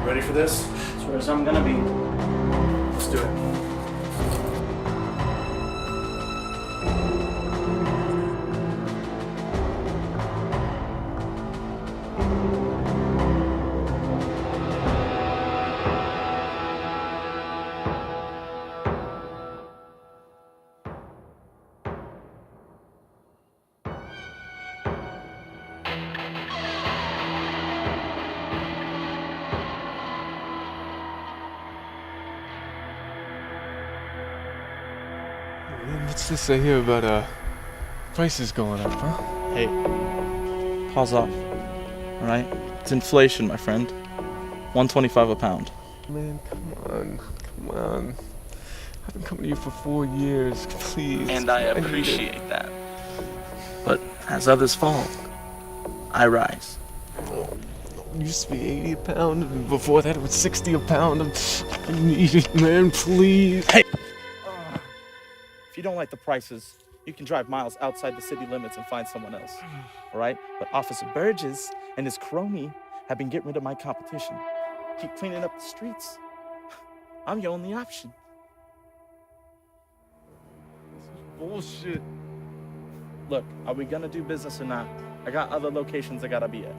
Ready for this? As far as I'm gonna be. Let's do it. What's this I hear about prices going up, huh? Hey, pause off. Alright? It's inflation, my friend. $1.25 a pound. Man, come on. I've been coming to you for 4 years, please. And I appreciate that. But as others fall, I rise. It used to be 80 a pound, and before that it was 60 a pound. I need it, man, please. Hey! If you don't like the prices, you can drive miles outside the city limits and find someone else. Alright? But Officer Burgess and his crony have been getting rid of my competition. Keep cleaning up the streets. I'm your only option. Bullshit. Look, are we gonna do business or not? I got other locations I gotta be at.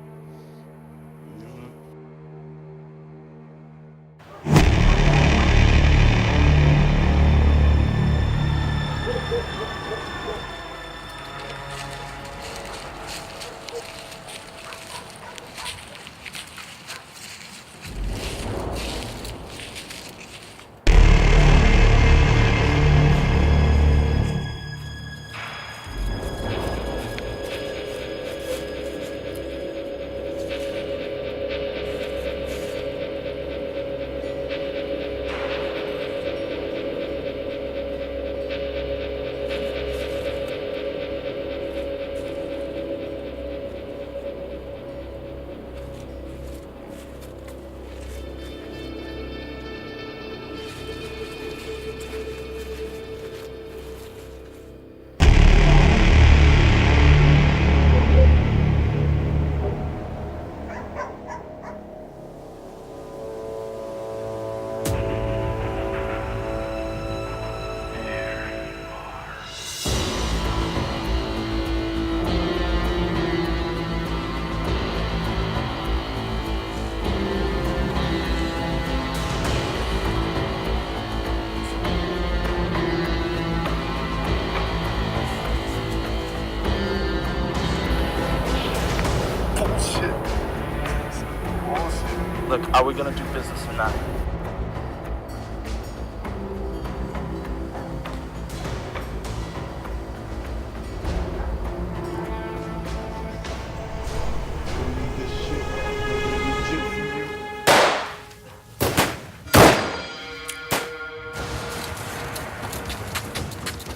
Look, are we gonna do business or not?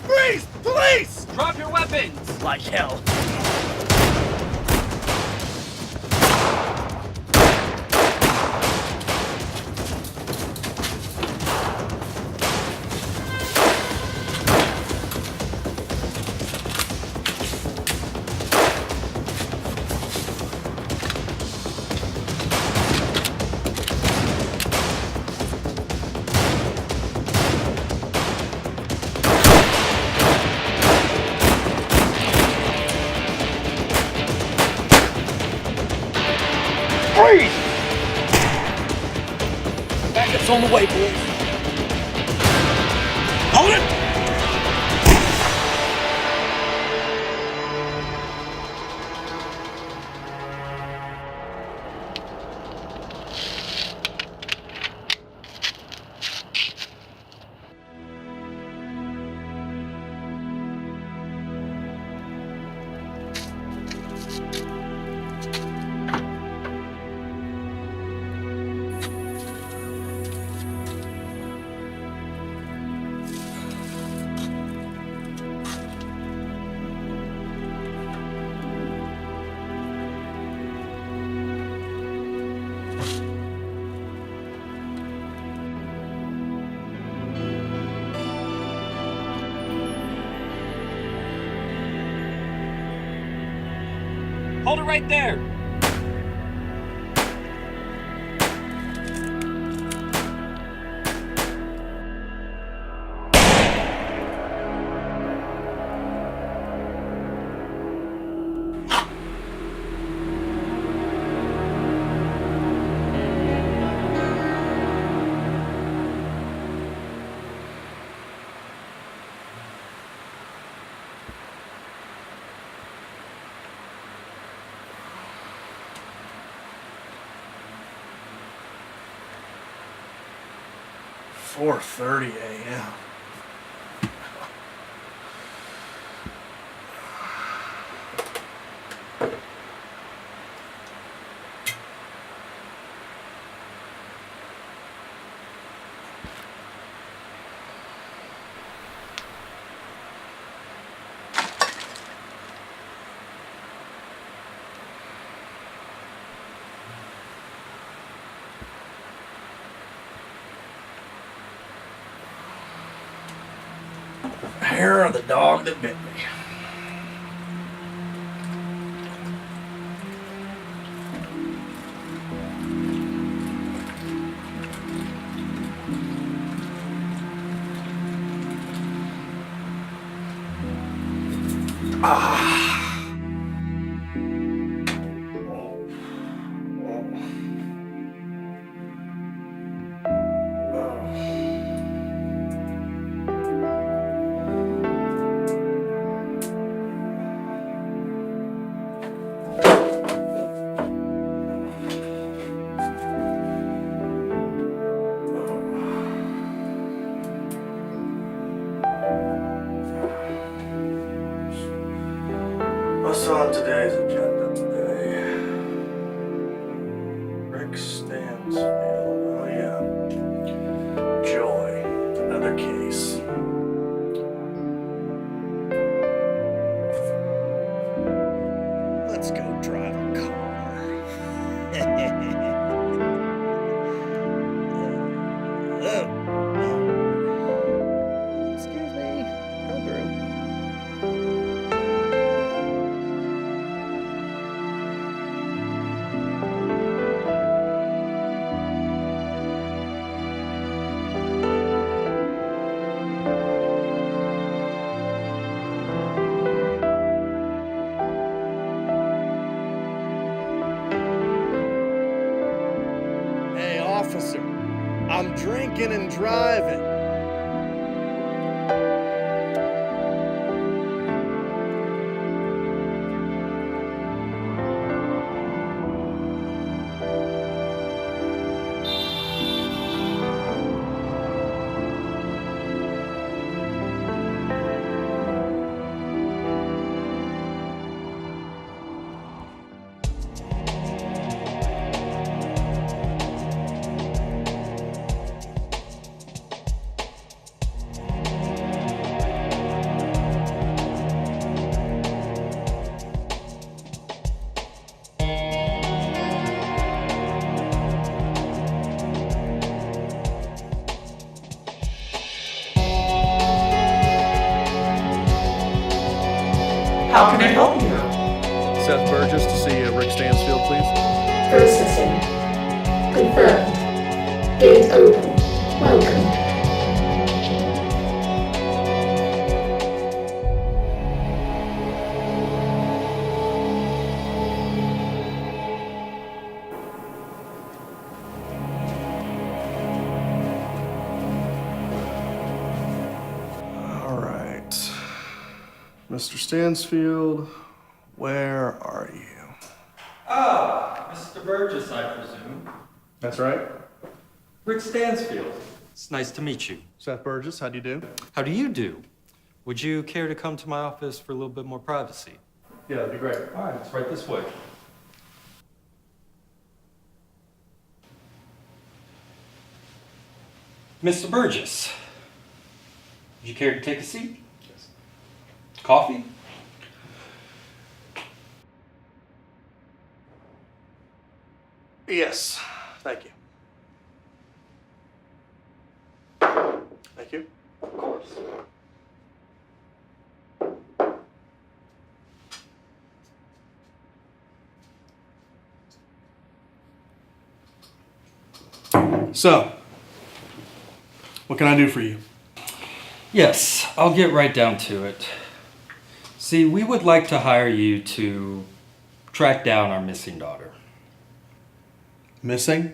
Freeze! Police! Drop your weapons! Like hell. Freeze! Backup's on the way, boys. Hold it! Hold it right there! 4:30 a.m. Hair of the dog that bit me. What's on today's agenda today? Rick Stansfield. Oh yeah. Joy. Another case. Let's go drive a car. Excuse me. Go through. Hey, officer, I'm drinking and driving. How can I help you? Seth Burgess to see Rick Stansfield, please. Processing. Confirmed. Gate open. Welcome. All right. Mr. Stansfield, where are you? Ah, Mr. Burgess, I presume. That's right. Rick Stansfield. It's nice to meet you. Seth Burgess, how do you do? How do you do? Would you care to come to my office for a little bit more privacy? Yeah, that'd be great. All right, it's right this way. Mr. Burgess, would you care to take a seat? Yes. Coffee? Yes, thank you. Thank you. Of course. So, what can I do for you? Yes, I'll get right down to it. See, we would like to hire you to track down our missing daughter. Missing?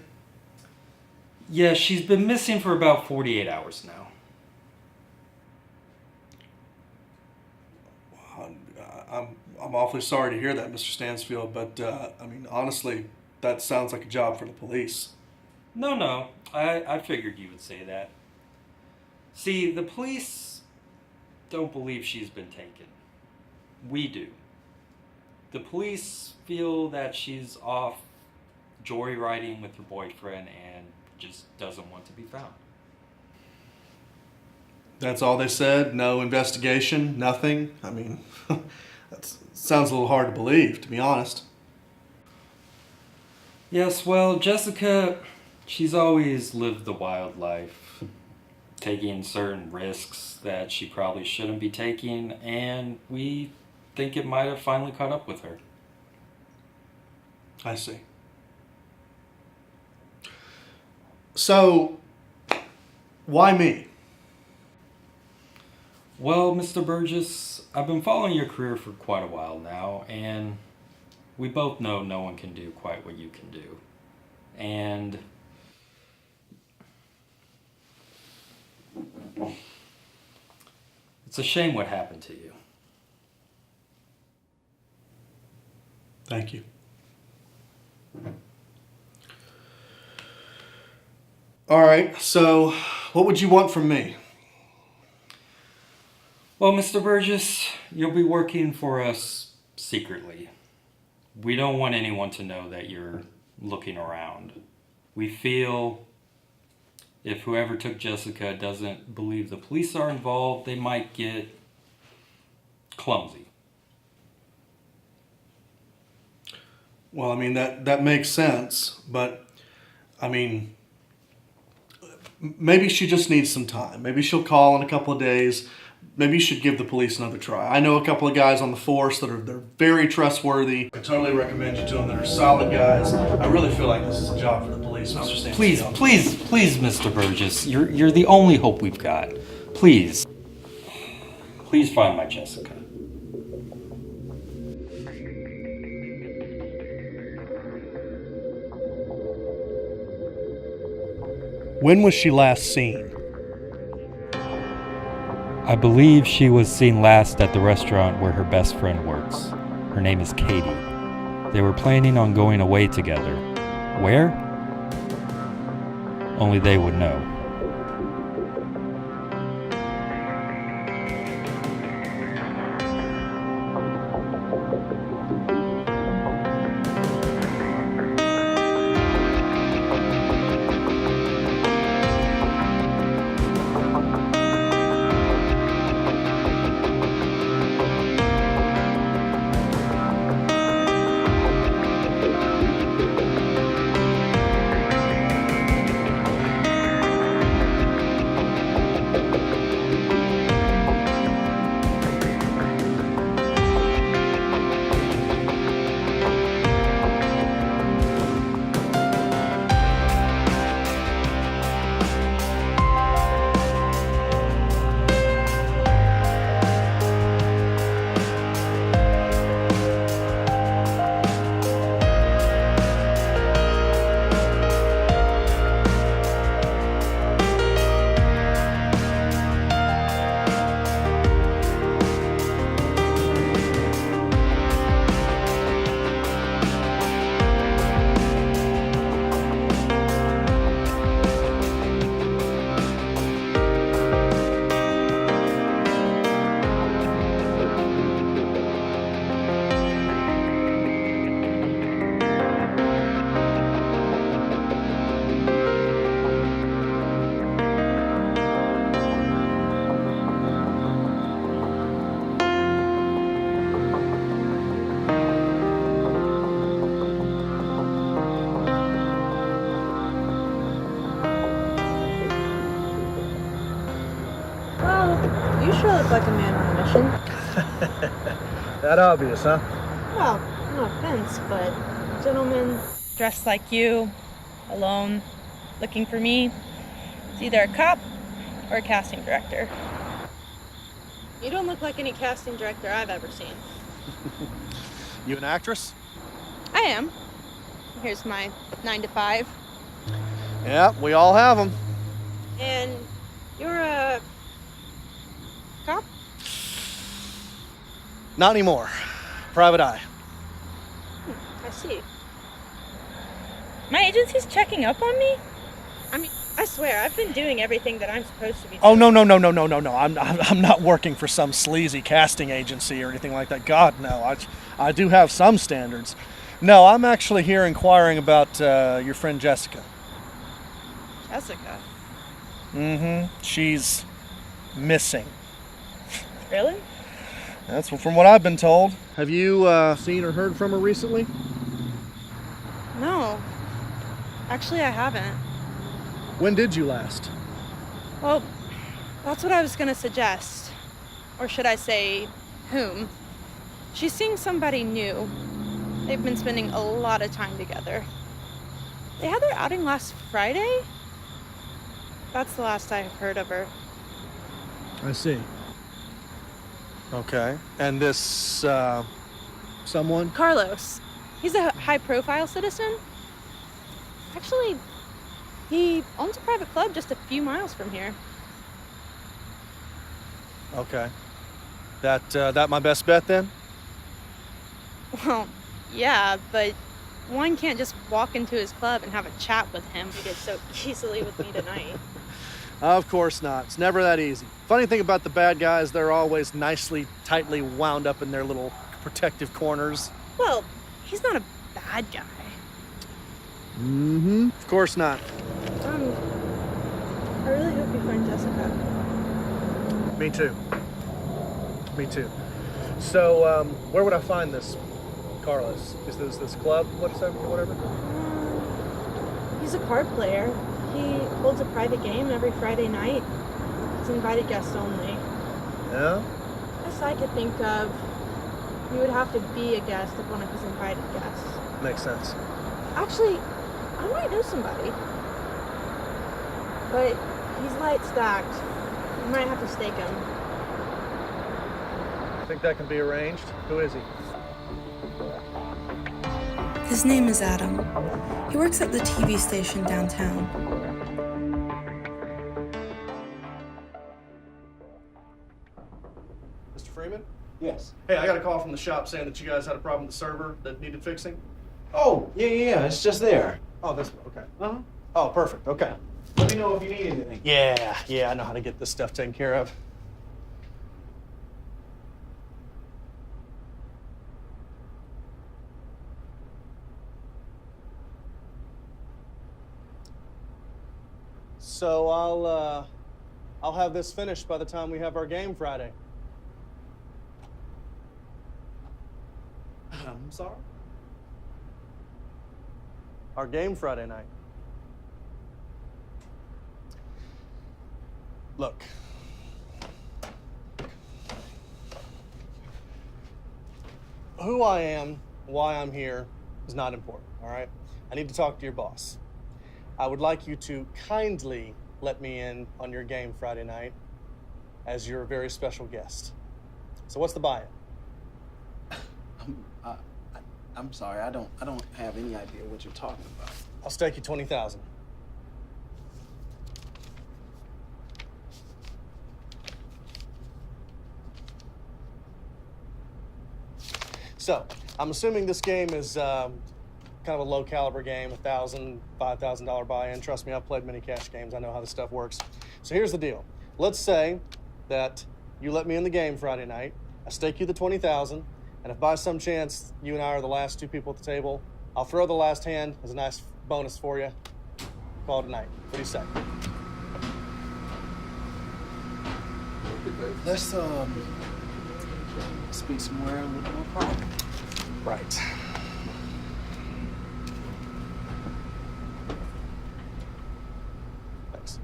Yeah, she's been missing for about 48 hours now. I'm awfully sorry to hear that, Mr. Stansfield, but I mean, honestly, that sounds like a job for the police. No, I figured you would say that. See, the police don't believe she's been taken. We do. The police feel that she's off joyriding with her boyfriend and just doesn't want to be found. That's all they said? No investigation? Nothing? I mean, that sounds a little hard to believe, to be honest. Yes, well, Jessica, she's always lived the wild life, taking certain risks that she probably shouldn't be taking, and we think it might have finally caught up with her. I see. So, why me? Well, Mr. Burgess, I've been following your career for quite a while now, and we both know no one can do quite what you can do. And it's a shame what happened to you. Thank you. All right, so what would you want from me? Well, Mr. Burgess, you'll be working for us secretly. We don't want anyone to know that you're looking around. We feel if whoever took Jessica doesn't believe the police are involved, they might get clumsy. Well, I mean, that makes sense, but, I mean, maybe she just needs some time. Maybe she'll call in a couple of days. Maybe you should give the police another try. I know a couple of guys on the force they're very trustworthy. I totally recommend you to them. They're solid guys. I really feel like this is a job for the police, Mr. Stansfield. Please, Mr. Burgess, you're the only hope we've got. Please find my Jessica. When was she last seen? I believe she was seen last at the restaurant where her best friend works. Her name is Katie. They were planning on going away together. Where? Only they would know. You sure look like a man on a mission. That obvious, huh? Well, no offense, but a gentleman dressed like you, alone, looking for me, is either a cop or a casting director. You don't look like any casting director I've ever seen. You an actress? I am. Here's my 9 to 5. Yeah, we all have them. And you're a cop? Not anymore. Private eye. I see. My agency's checking up on me? I mean, I swear swear, I've been doing everything that I'm supposed to be doing. Oh, no. I'm not working for some sleazy casting agency or anything like that. God, no. I do have some standards. No, I'm actually here inquiring about your friend Jessica. Jessica? Mm-hmm. She's missing. Really? That's from what I've been told. Have you seen or heard from her recently? No. Actually, I haven't. When did you last? Well, that's what I was gonna suggest. Or should I say, whom? She's seeing somebody new. They've been spending a lot of time together. They had their outing last Friday? That's the last I've heard of her. I see. Okay. And this, someone? Carlos. He's a high-profile citizen. Actually, he owns a private club just a few miles from here. Okay. That my best bet then? Well, yeah, but one can't just walk into his club and have a chat with him who did so easily with me tonight. Of course not. It's never that easy. Funny thing about the bad guys, they're always nicely, tightly wound up in their little protective corners. Well, he's not a bad guy. Mm-hmm. Of course not. I really hope you find Jessica. Me too. Me too. So, where would I find this Carlos? Is this club? Whatever? He's a card player. He holds a private game every Friday night. It's invited guests only. Yeah? Best I could think of, you would have to be a guest of one of his invited guests. Makes sense. Actually, I might know somebody. But he's light stacked. You might have to stake him. Think that can be arranged? Who is he? His name is Adam. He works at the TV station downtown. Mr. Freeman? Yes. Hey, I got a call from the shop saying that you guys had a problem with the server that needed fixing. Oh, yeah, it's just there. Oh, this one, okay. Uh-huh. Oh, perfect, okay. Let me know if you need anything. Yeah, I know how to get this stuff taken care of. So I'll have this finished by the time we have our game Friday. I'm sorry? Our game Friday night. Look. Who I am, why I'm here, is not important, all right? I need to talk to your boss. I would like you to kindly let me in on your game Friday night as your very special guest. So what's the buy-in? I'm sorry, I don't have any idea what you're talking about. I'll stake you $20,000. So, I'm assuming this game is kind of a low caliber game, $1,000, $5,000 buy-in. Trust me, I've played many cash games. I know how this stuff works. So here's the deal. Let's say that you let me in the game Friday night. I stake you the $20,000, and if by some chance you and I are the last two people at the table, I'll throw the last hand as a nice bonus for you. Call it a night. What do you say? Let's be somewhere a little more private. Right. Thanks.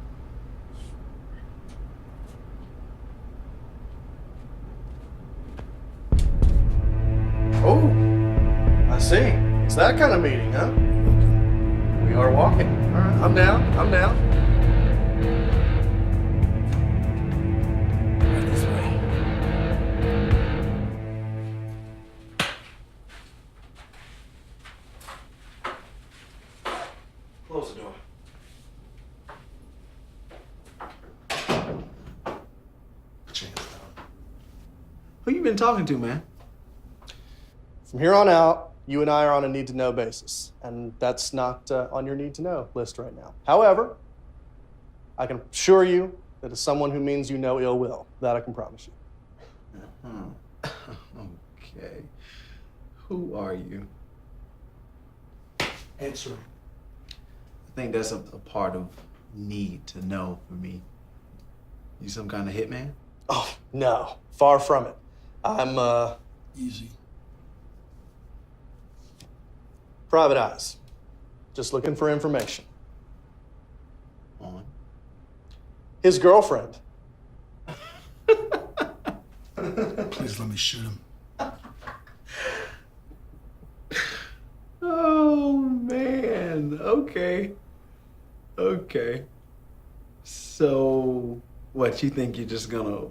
Oh, I see. It's that kind of meeting, huh? We are walking. All right, I'm down. Right this way. Close the door. Put your hands down. Who you been talking to, man? From here on out, you and I are on a need-to-know basis, and that's not on your need-to-know list right now. However, I can assure you that as someone who means you no ill will, that I can promise you. Okay. Who are you? Answer. I think that's a part of need to know for me. You some kind of hitman? Oh, no. Far from it. I'm, Easy. private eyes. Just looking for information. On. His girlfriend. Please let me shoot him. Oh, man. Okay. Okay. So, what, you think you're just gonna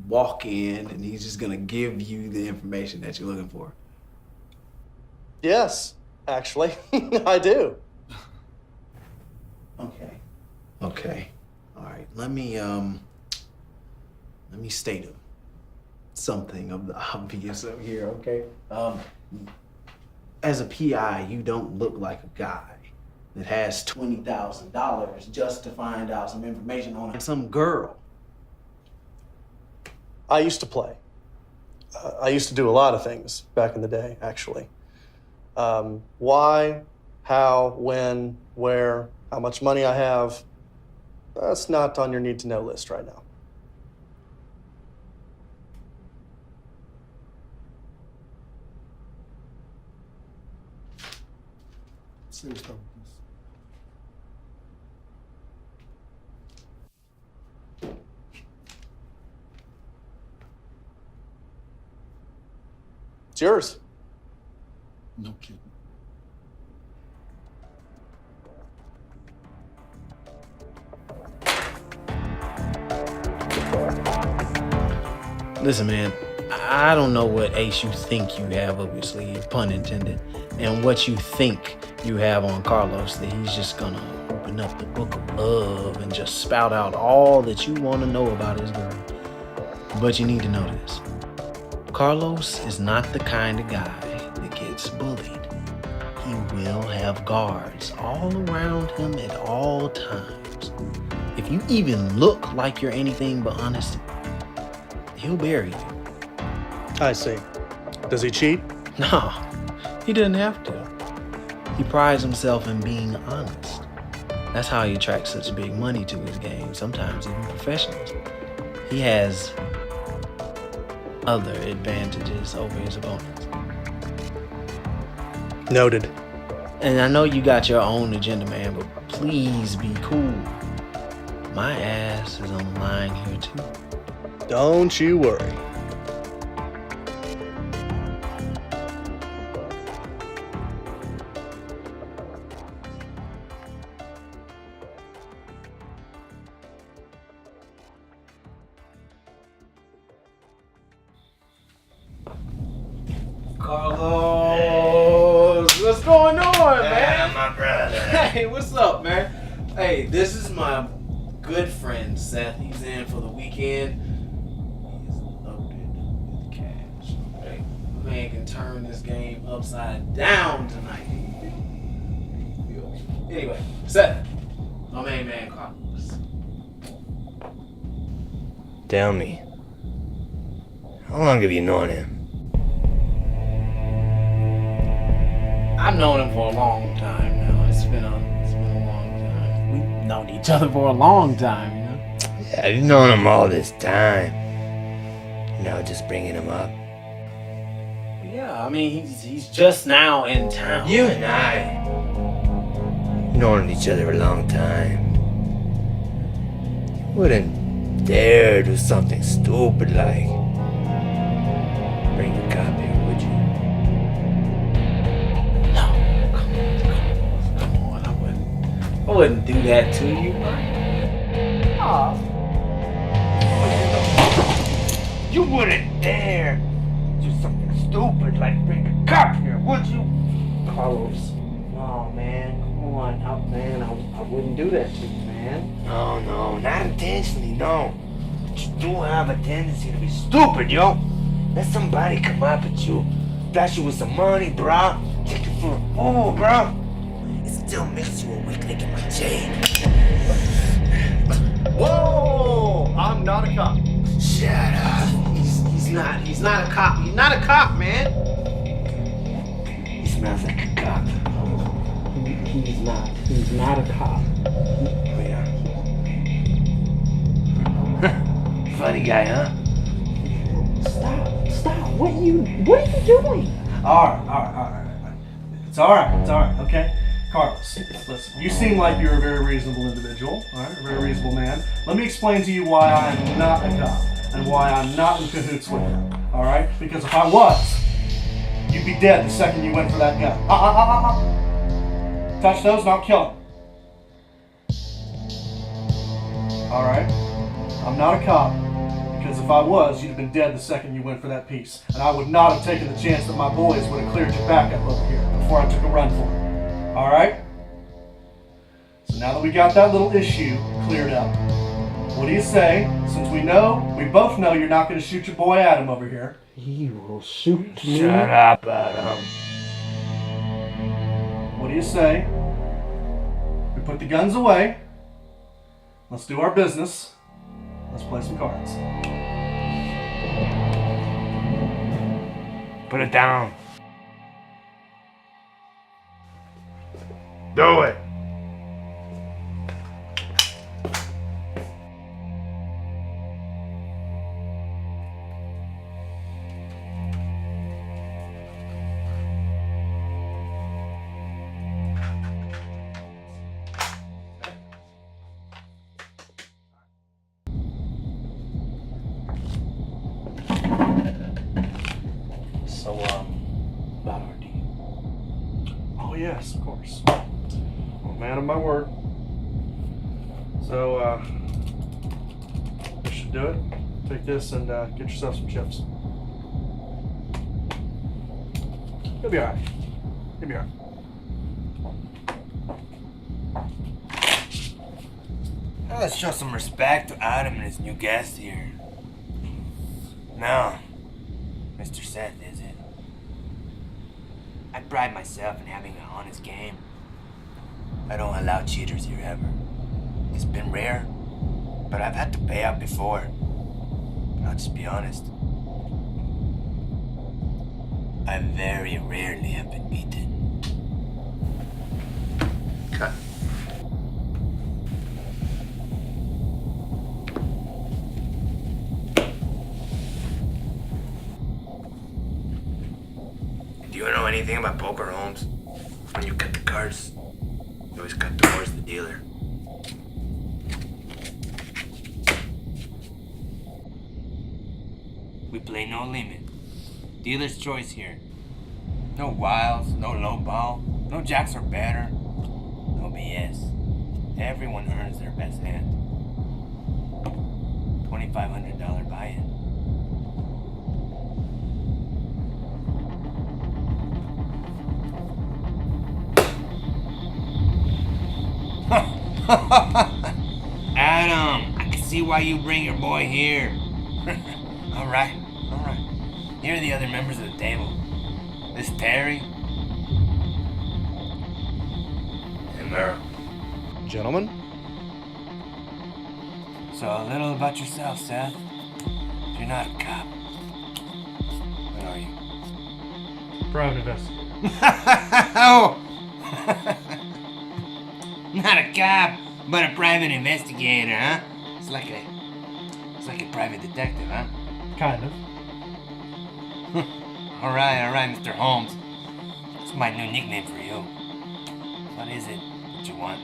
walk in and he's just gonna give you the information that you're looking for? Yes, actually. I do. Okay. Okay. All right. Let me state something of the obvious up here, okay? As a PI, you don't look like a guy that has $20,000 just to find out some information on some girl. I used to play. I used to do a lot of things back in the day, actually. Why, how, when, where, how much money I have, that's not on your need-to-know list right now. Serious stuff. It's yours. No kidding. Listen, man, I don't know what ace you think you have up your sleeve, pun intended, and what you think you have on Carlos, that he's just gonna open up the book of love and just spout out all that you want to know about his girl. But you need to know this. Carlos is not the kind of guy that gets bullied. He will have guards all around him at all times. If you even look like you're anything but honest, he'll bury you. I see. Does he cheat? No, he doesn't have to. He prides himself in being honest. That's how he attracts such big money to his game, sometimes even professionals. He has other advantages over his opponents. Noted. And I know you got your own agenda, man, but please be cool. My ass is on the line here too. Don't you worry. Carlos, what's going on, man? My brother. Hey, what's up, man? Hey, this is my good friend Seth. He's in for the weekend. He's loaded with cash. Okay, man can turn this game upside down tonight. Anyway, Seth, my main man Carlos. Tell me, how long have you known him? I've known him for a long time now. It's been a long time. We've known each other for a long time, you know? Yeah, you've known him all this time. Now just bringing him up. Yeah, I mean, he's just now in town. You and I, we've known each other a long time. You wouldn't dare do something stupid like bring a cop here, would you? No, come on, I wouldn't do that to you. You wouldn't dare do something stupid like bring a cop here, would you? Carlos, no, man, come on, man, I wouldn't do that to you, man. No, not intentionally, no. But you do have a tendency to be stupid, yo. Let somebody come up at you, flash you with some money, bro. Take you for a fool, bro. It still makes you a weak link in my chain. guy, huh? Stop. What are you doing? All right. It's all right, okay? Carlos, listen, you seem like you're a very reasonable individual, all right? A very reasonable man. Let me explain to you why I am not a cop and why I'm not in cahoots with him, all right? Because if I was, you'd be dead the second you went for that gun. Touch those and I'll kill him. All right? I'm not a cop. Because if I was, you'd have been dead the second you went for that piece. And I would not have taken the chance that my boys would have cleared your back up over here before I took a run for it. Alright? So now that we got that little issue cleared up, what do you say, since we both know you're not going to shoot your boy Adam over here? He will shoot me. Shut up, Adam. What do you say? We put the guns away. Let's do our business. Let's play some cards. Put it down. Do it. So, about our deal. Oh, yes, of course. Well, man of my word. So, this should do it. Take this and get yourself some chips. You'll be alright. You'll be alright. Now let's show some respect to Adam and his new guest here. No, Mr. Seth, is it? I pride myself in having an honest game. I don't allow cheaters here ever. It's been rare, but I've had to pay up before. But I'll just be honest. I very rarely have been beaten. Cut. Do you know anything about poker, Holmes? When you cut the cards, you always cut towards the dealer. We play no limit. Dealer's choice here. No wilds, no low ball, no jacks or better. No BS. Everyone earns their best hand. $2,500 buy-in. Adam, I can see why you bring your boy here. All right. Here are the other members of the table. This Terry. And Merrill. Gentlemen? So a little about yourself, Seth. You're not a cop. What are you? Private investigator. Oh! Not a cop, but a private investigator, huh? It's like a private detective, huh? Kind of. All right, Mr. Holmes. That's my new nickname for you. What is it that you want?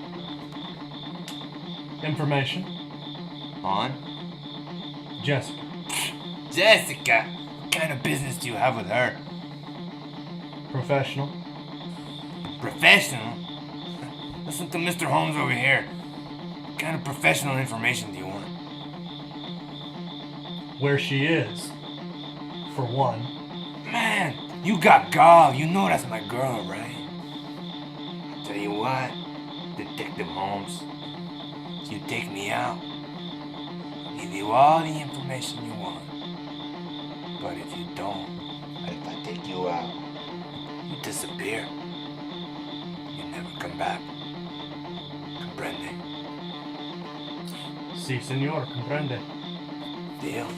Information. On? Jessica. Jessica? What kind of business do you have with her? Professional. Professional? Listen to Mr. Holmes over here. What kind of professional information do you want? Where she is. For one. Man, you got gall. You know that's my girl, right? I'll tell you what, Detective Holmes. If you take me out, I'll give you all the information you want. But if you don't, if I take you out, you disappear. You never come back. Comprende? Si, senor, comprende. Deal?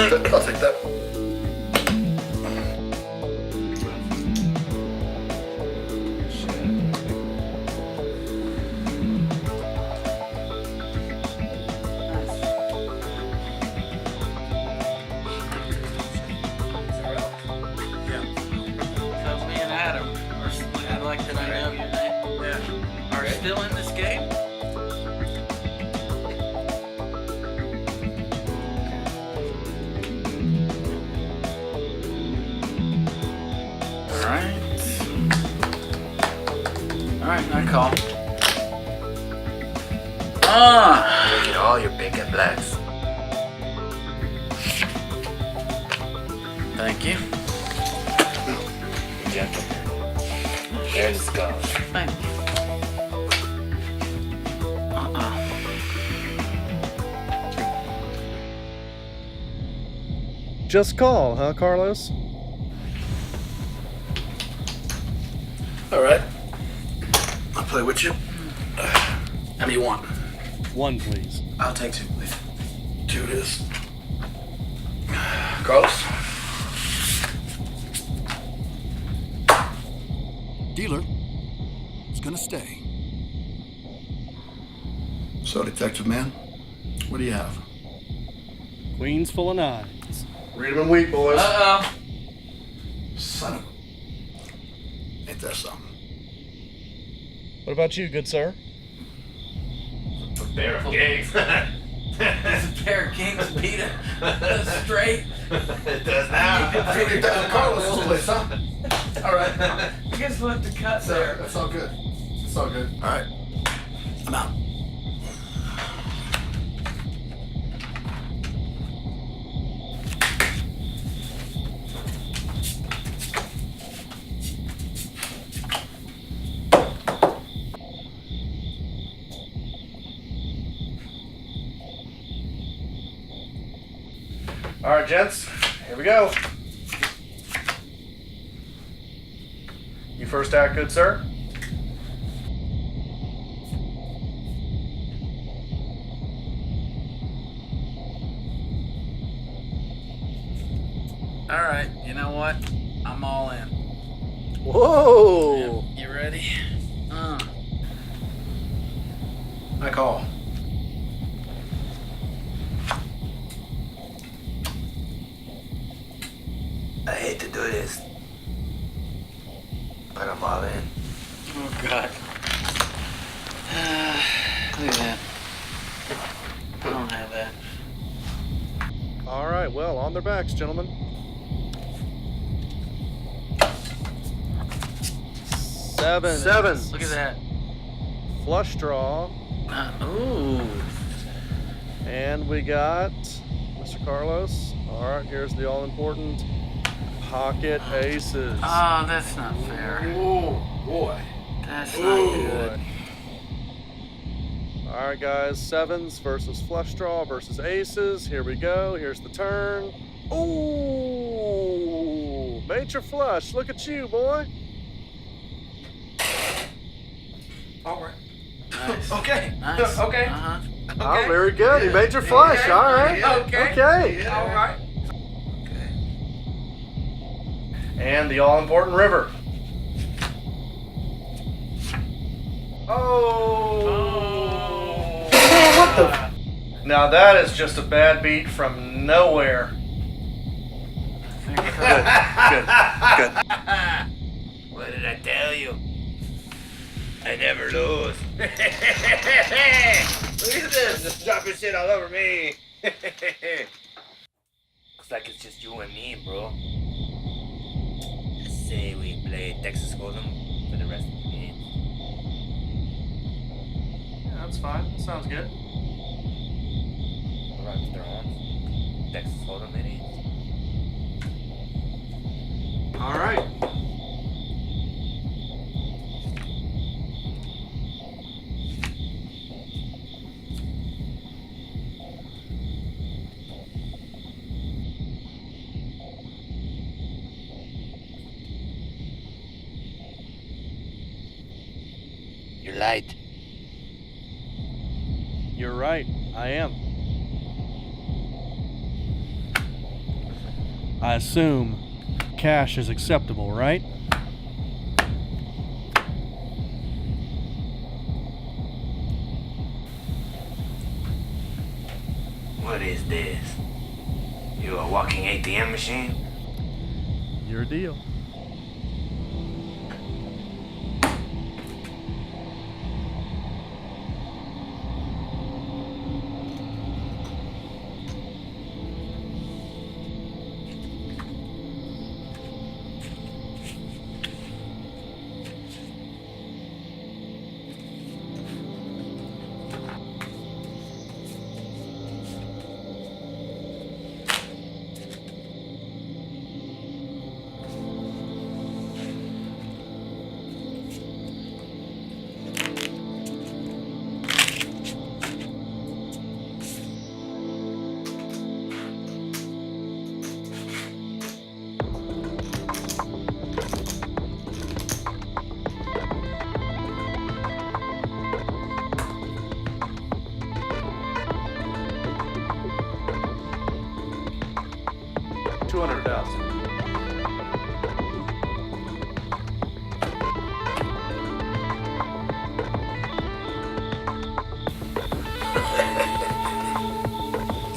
Really? I'll take that. So me and Adam I'd like that I know your name. Yeah. Are still in this game? Alright, I call. Look at all your pink and blacks. Thank you. Gentlemen. There's the skull. Thank you. Just call, huh, Carlos? All right. I'll play with you. How do you want? One, please. I'll take two, please. 2 it is. Carlos? Dealer is gonna stay. So, detective man, what do you have? Queen's full of nines. Read them in wheat, boys. Uh-oh. Son of a... Ain't that something? What about you, good sir? A pair of kings. Does a pair of kings beat a straight? It does now. Carlos, this place, huh? All right. I guess we'll have to cut there. That's all good. It's all good. All right. I'm out. All right, gents, here we go. You first act, good sir. All right, you know what? I'm all in. Whoa! You ready? I call. I hate to do this, but I'm all in. Oh, God. Look at that. I don't have that. All right, well, on their backs, gentlemen. Sevens. Look at that. Flush draw. Ooh. And we got Mr. Carlos. All right, here's the all-important pocket aces. Oh, that's not fair. Oh, boy. That's not good. All right, guys, sevens versus flush draw versus aces. Here we go. Here's the turn. Ooh, major flush. Look at you, boy. All right. Nice. Okay. Nice. Okay. Uh-huh. Oh, very good. He made your flush. Okay. All right. Okay. Okay. Yeah. All right. And the all-important river. Oh. Man, what the? Now that is just a bad beat from nowhere. Good. What did I tell you? I never lose. Look at this, just dropping shit all over me. Looks like it's just you and me, bro. I say we play Texas Hold'em for the rest of the game. Yeah, that's fine. That sounds good. All right, Mr. Holmes. Texas Hold'em it is. All right. You're light. You're right. I am. I assume cash is acceptable, right? What is this? You a walking ATM machine? Your deal.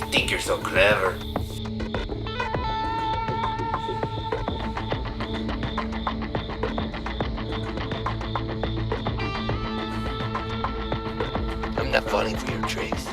You think you're so clever? I'm not falling for your tricks.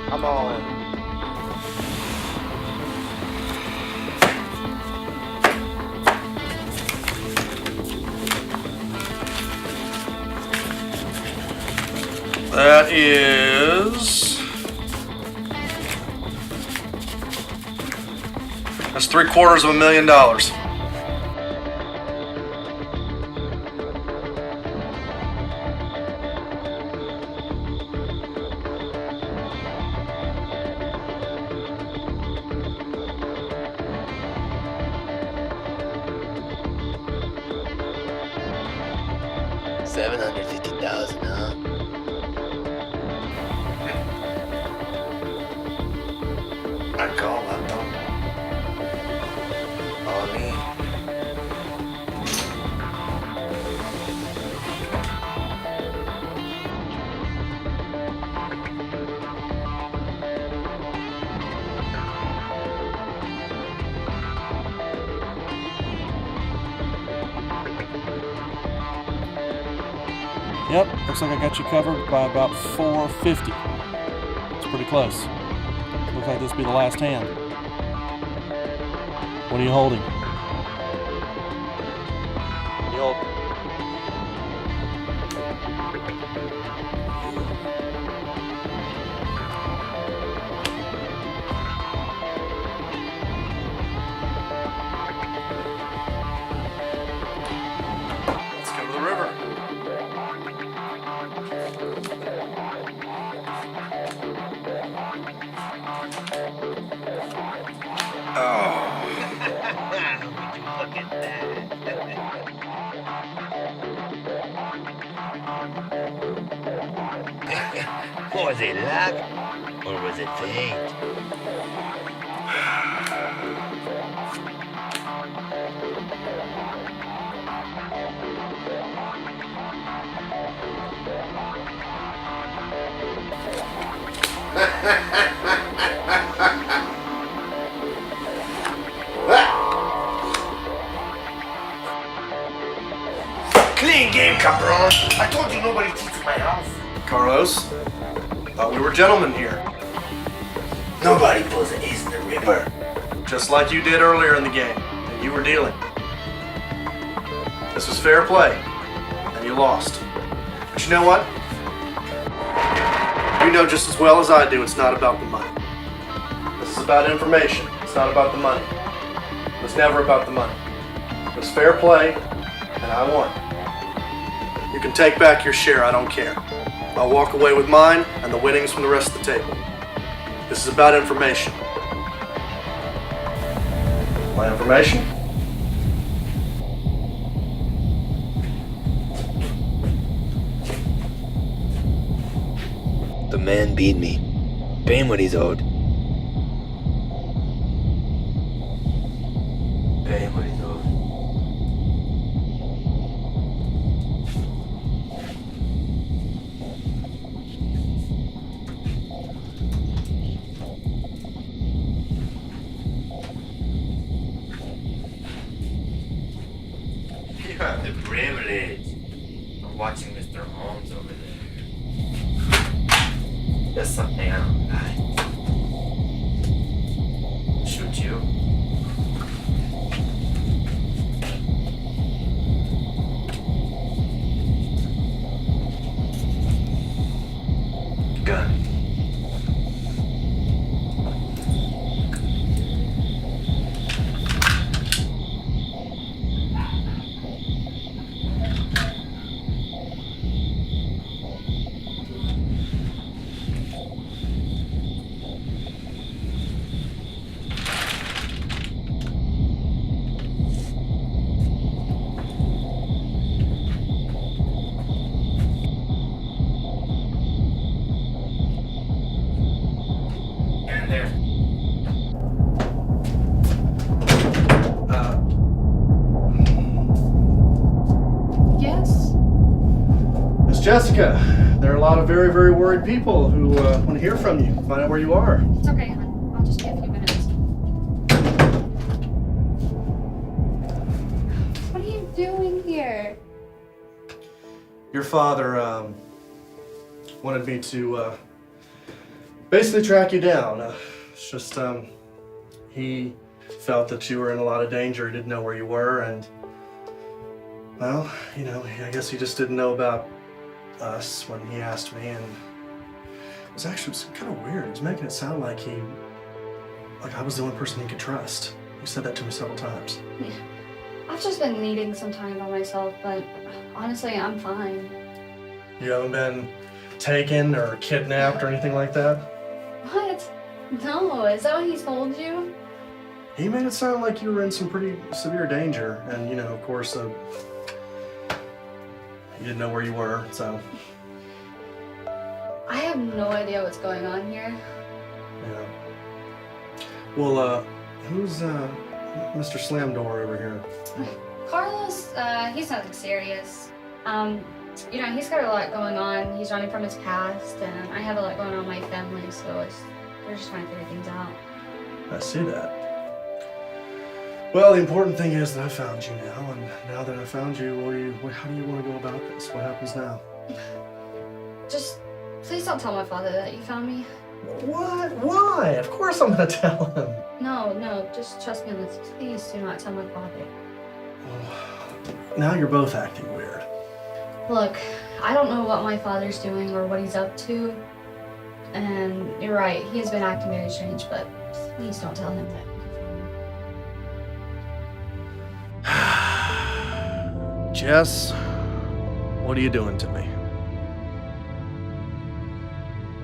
I'm all in. That is... That's $750,000. $750,000, huh? I call that though. All me. Yep, looks like I got you covered by about $450. It's pretty close. Looks like this will be the last hand. What are you holding? You hold. Let's go to the river. Look at that. Was it luck or was it fate? Clean game Carlos, thought we were gentlemen here. Nobody pulls an ace in the river. Just like you did earlier in the game, and you were dealing. This was fair play, and you lost. But you know what? You know just as well as I do it's not about the money. This is about information. It's not about the money. It was never about the money. It was fair play, and I won. You can take back your share, I don't care. I'll walk away with mine and the winnings from the rest of the table. This is about information. My information? The man beat me. Pay him what he's owed. Pay him what he's owed. You have the privilege of watching Mr. Holmes over there. There's something I don't like. Shoot you? Gun. And there. Yes? Miss Jessica, there are a lot of very, very worried people who want to hear from you, find out where you are. It's okay, hon. I'll just get a few minutes. What are you doing here? Your father wanted me to basically track you down. It's just he felt that you were in a lot of danger. He didn't know where you were, and well, you know, I guess he just didn't know about us when he asked me, and it was actually kind of weird. It was making it sound like I was the only person he could trust. He said that to me several times. Yeah. I've just been needing some time by myself, but honestly, I'm fine. You haven't been taken or kidnapped or anything like that? What? No, is that what he told you? He made it sound like you were in some pretty severe danger, and you know, of course, you didn't know where you were, so. I have no idea what's going on here. Yeah. Well, who's Mr. Slam Door over here? Carlos, he's nothing serious. You know, he's got a lot going on. He's running from his past, and I have a lot going on in my family, so we're just trying to figure things out. I see that. Well, the important thing is that I found you now, and now that I found you, how do you want to go about this? What happens now? Just, please don't tell my father that you found me. What? Why? Of course I'm gonna tell him. No, just trust me on this. Please do not tell my father. Now you're both acting weird. Look, I don't know what my father's doing or what he's up to. And you're right, he has been acting very strange, but please don't tell him that. Jess, what are you doing to me?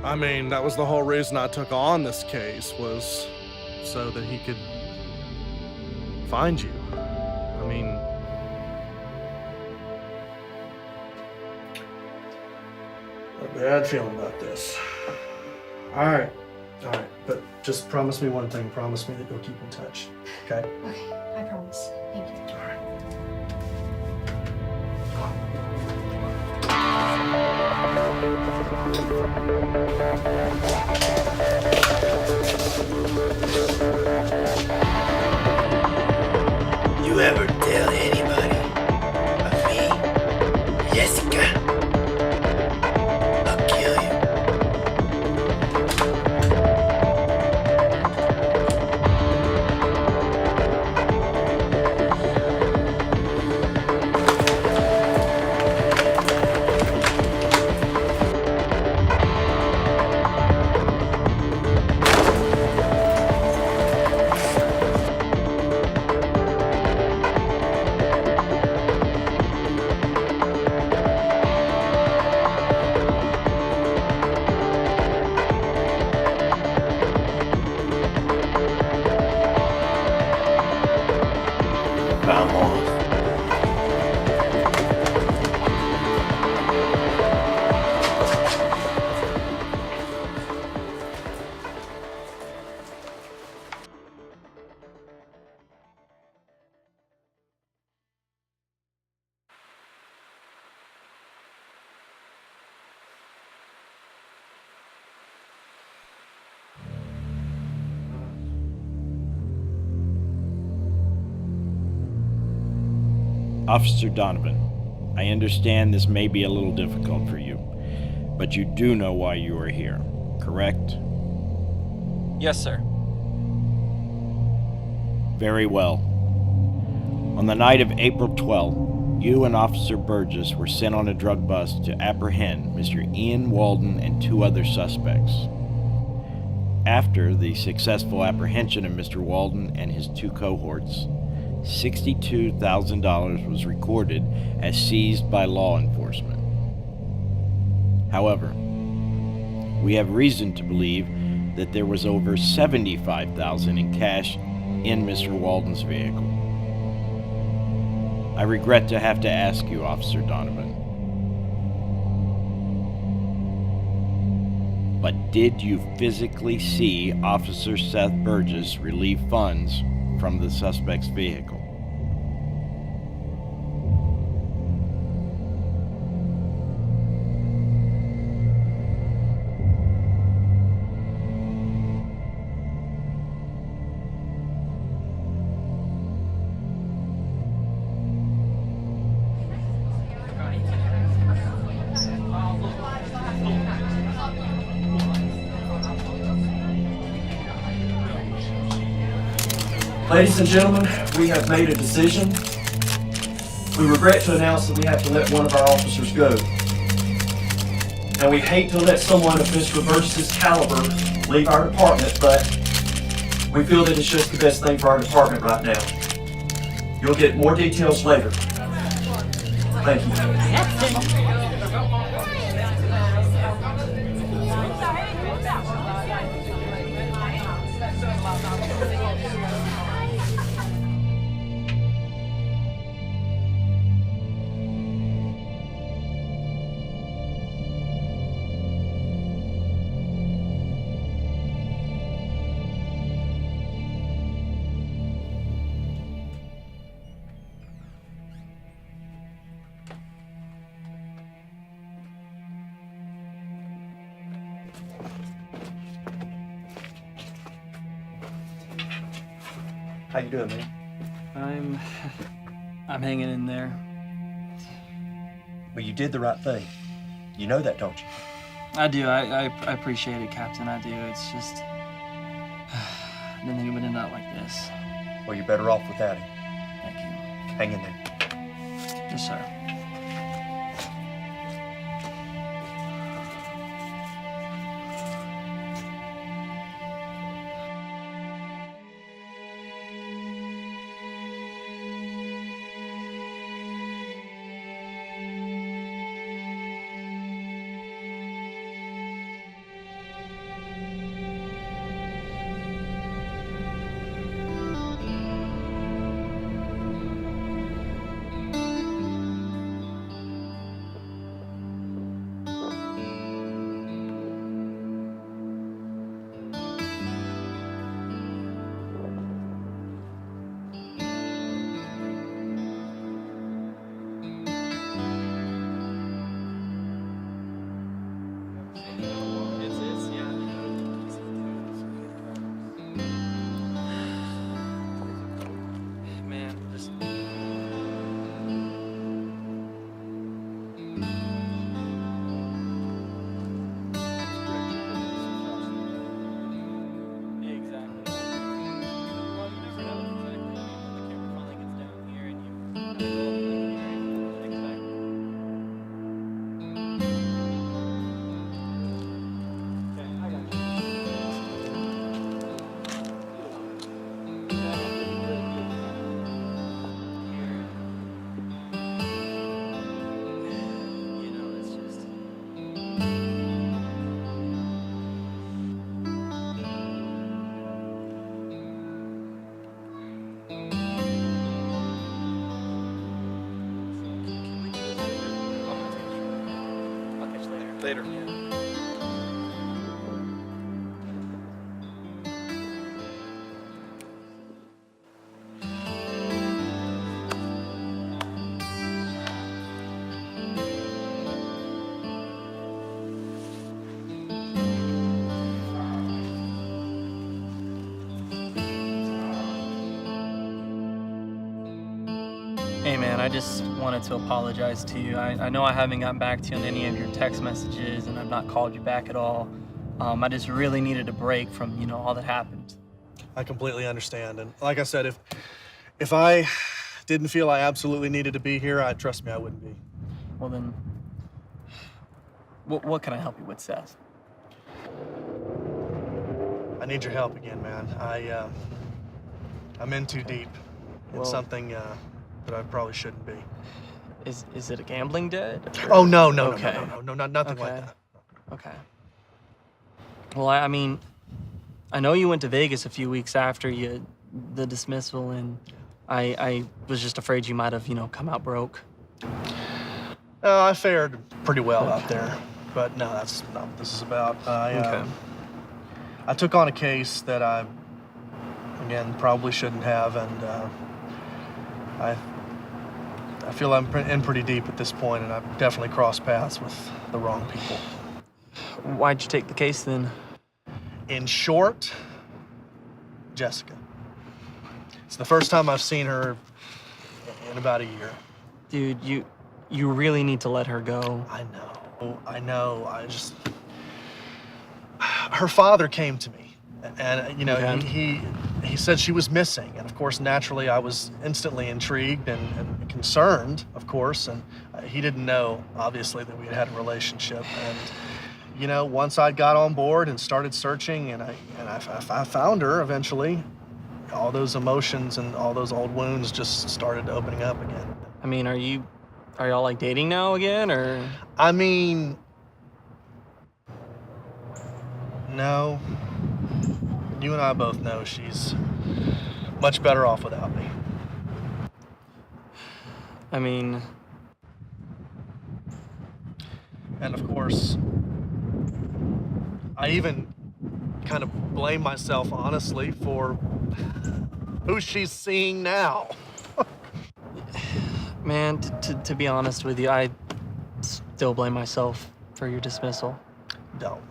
I mean, that was the whole reason I took on this case, was so that he could find you. I mean, I have a bad feeling about this. All right, but just promise me one thing. Promise me that you'll keep in touch, okay? Okay, I promise. Thank you. All right. You ever tell anybody of me, Jessica? I'll kill Officer Donovan, I understand this may be a little difficult for you, but you do know why you are here, correct? Yes, sir. Very well. On the night of April 12th, you and Officer Burgess were sent on a drug bust to apprehend Mr. Ian Walden and 2 other suspects. After the successful apprehension of Mr. Walden and his 2 cohorts, $62,000 was recorded as seized by law enforcement. However, we have reason to believe that there was over $75,000 in cash in Mr. Walden's vehicle. I regret to have to ask you, Officer Donovan, but did you physically see Officer Seth Burgess relieve funds from the suspect's vehicle? Ladies and gentlemen, we have made a decision. We regret to announce that we have to let one of our officers go. And we hate to let someone of Mr. Burgess' caliber leave our department, but we feel that it's just the best thing for our department right now. You'll get more details later. Thank you. How you doing, man? I'm hanging in there. Well, you did the right thing. You know that, don't you? I do. I appreciate it, Captain. I do. It's just I didn't think it would end up like this. Well, you're better off without him. Thank you. Hang in there. Yes, sir. Hey man, I just wanted to apologize to you. I know I haven't gotten back to you on any of your text messages and I've not called you back at all. I just really needed a break from, all that happened. I completely understand. And like I said, if I didn't feel I absolutely needed to be here, trust me, I wouldn't be. Well then, what can I help you with, Seth? I need your help again, man. I'm in too deep in something that I probably shouldn't be. Is it a gambling debt? Oh, no, Okay. no, nothing like that. Okay. Well, I mean, I know you went to Vegas a few weeks after the dismissal, and I was just afraid you might have, come out broke. I fared pretty well out there, but no, that's not what this is about. I took on a case that I, again, probably shouldn't have, and I feel I'm in pretty deep at this point, and I've definitely crossed paths with the wrong people. Why'd you take the case then? In short, Jessica. It's the first time I've seen her in about a year. Dude, you really need to let her go. I know. Her father came to me, and he said she was missing, and of course, naturally, I was instantly intrigued and concerned, of course, and he didn't know, obviously, that we had a relationship, and once I got on board and started searching, and I found her eventually, all those emotions and all those old wounds just started opening up again. I mean, are y'all like dating now again, or? I mean, no. You and I both know she's much better off without me. I mean... And of course, I even kind of blame myself, honestly, for who she's seeing now. Man, to be honest with you, I still blame myself for your dismissal. Don't.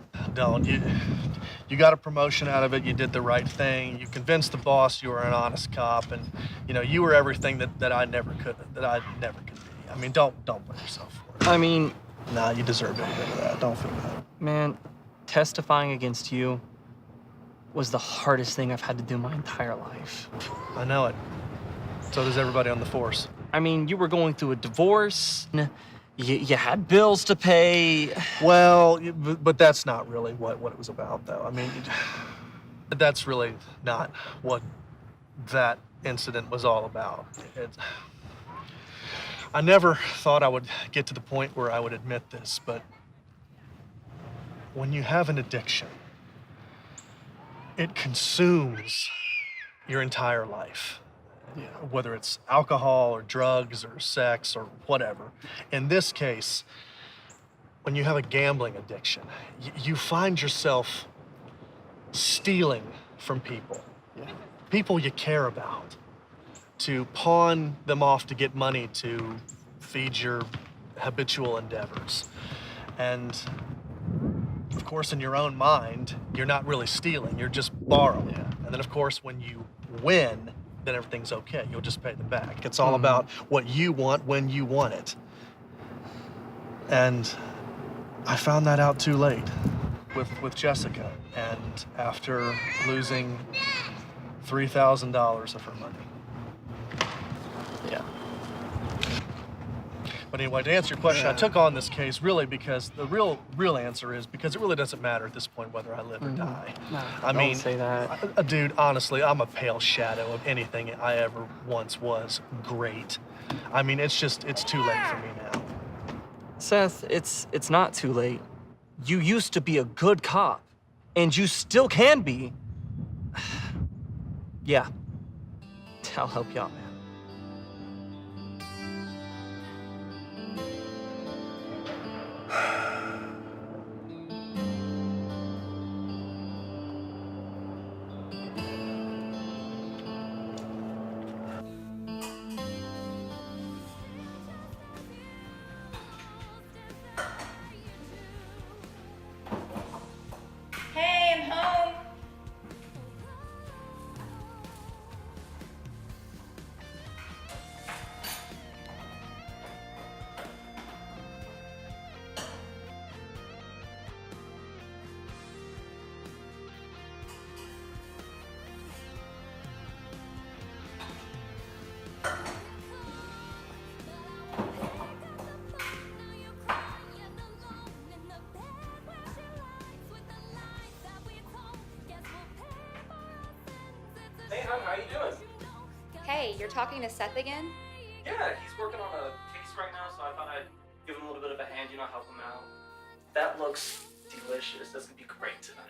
You got a promotion out of it. You did the right thing. You convinced the boss you were an honest cop, and you were everything that I never could be. I mean, don't blame yourself for it. I mean, nah, you deserve every bit of that. Don't feel bad. Man, testifying against you was the hardest thing I've had to do my entire life. I know it. So does everybody on the force. I mean, you were going through a divorce. You had bills to pay. Well, but that's not really what it was about, though. I mean, that's really not what that incident was all about. I never thought I would get to the point where I would admit this, but when you have an addiction, it consumes your entire life. Whether it's alcohol or drugs or sex or whatever. In this case, when you have a gambling addiction, you find yourself stealing from people, people you care about, to pawn them off to get money to feed your habitual endeavors. And of course, in your own mind, you're not really stealing, you're just borrowing. And then of course, when you win, then everything's okay. You'll just pay them back. It's all about what you want when you want it. And I found that out too late with Jessica, and after losing $3,000 of her money. Yeah. But anyway, to answer your question, I took on this case really because the real answer is because it really doesn't matter at this point whether I live or die. No, I mean, don't say that. Dude, honestly, I'm a pale shadow of anything I ever once was great. I mean, it's too late for me now. Seth, it's not too late. You used to be a good cop, and you still can be. Yeah, I'll help you out, man. Hey, I'm home. Hey, you're talking to Seth again? Yeah, he's working on a case right now, so I thought I'd give him a little bit of a hand, help him out. That looks delicious. That's gonna be great tonight.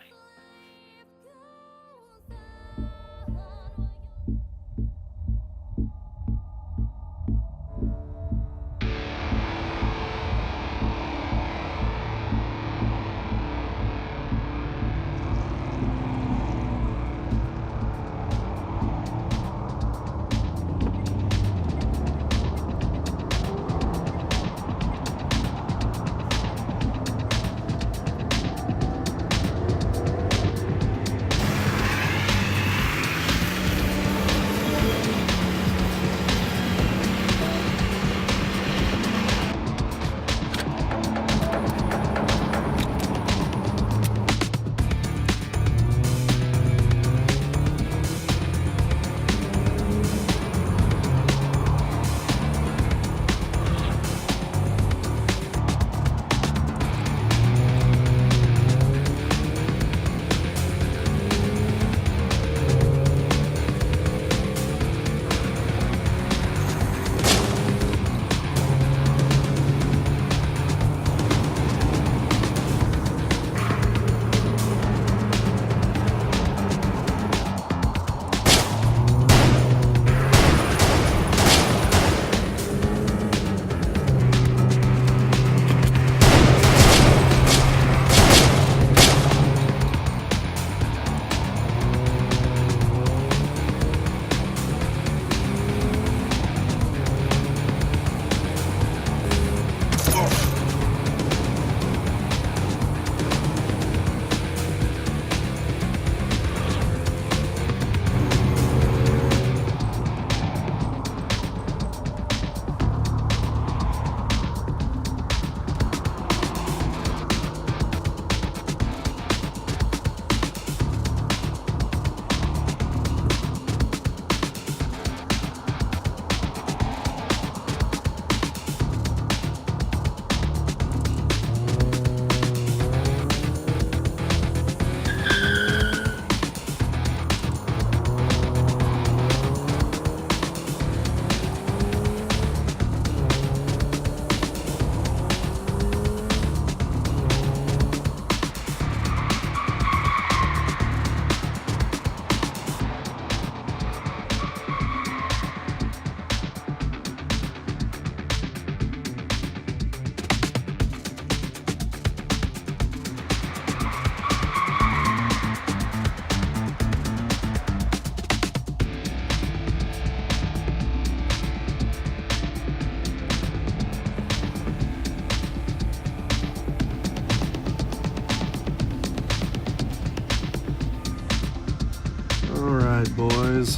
Boys,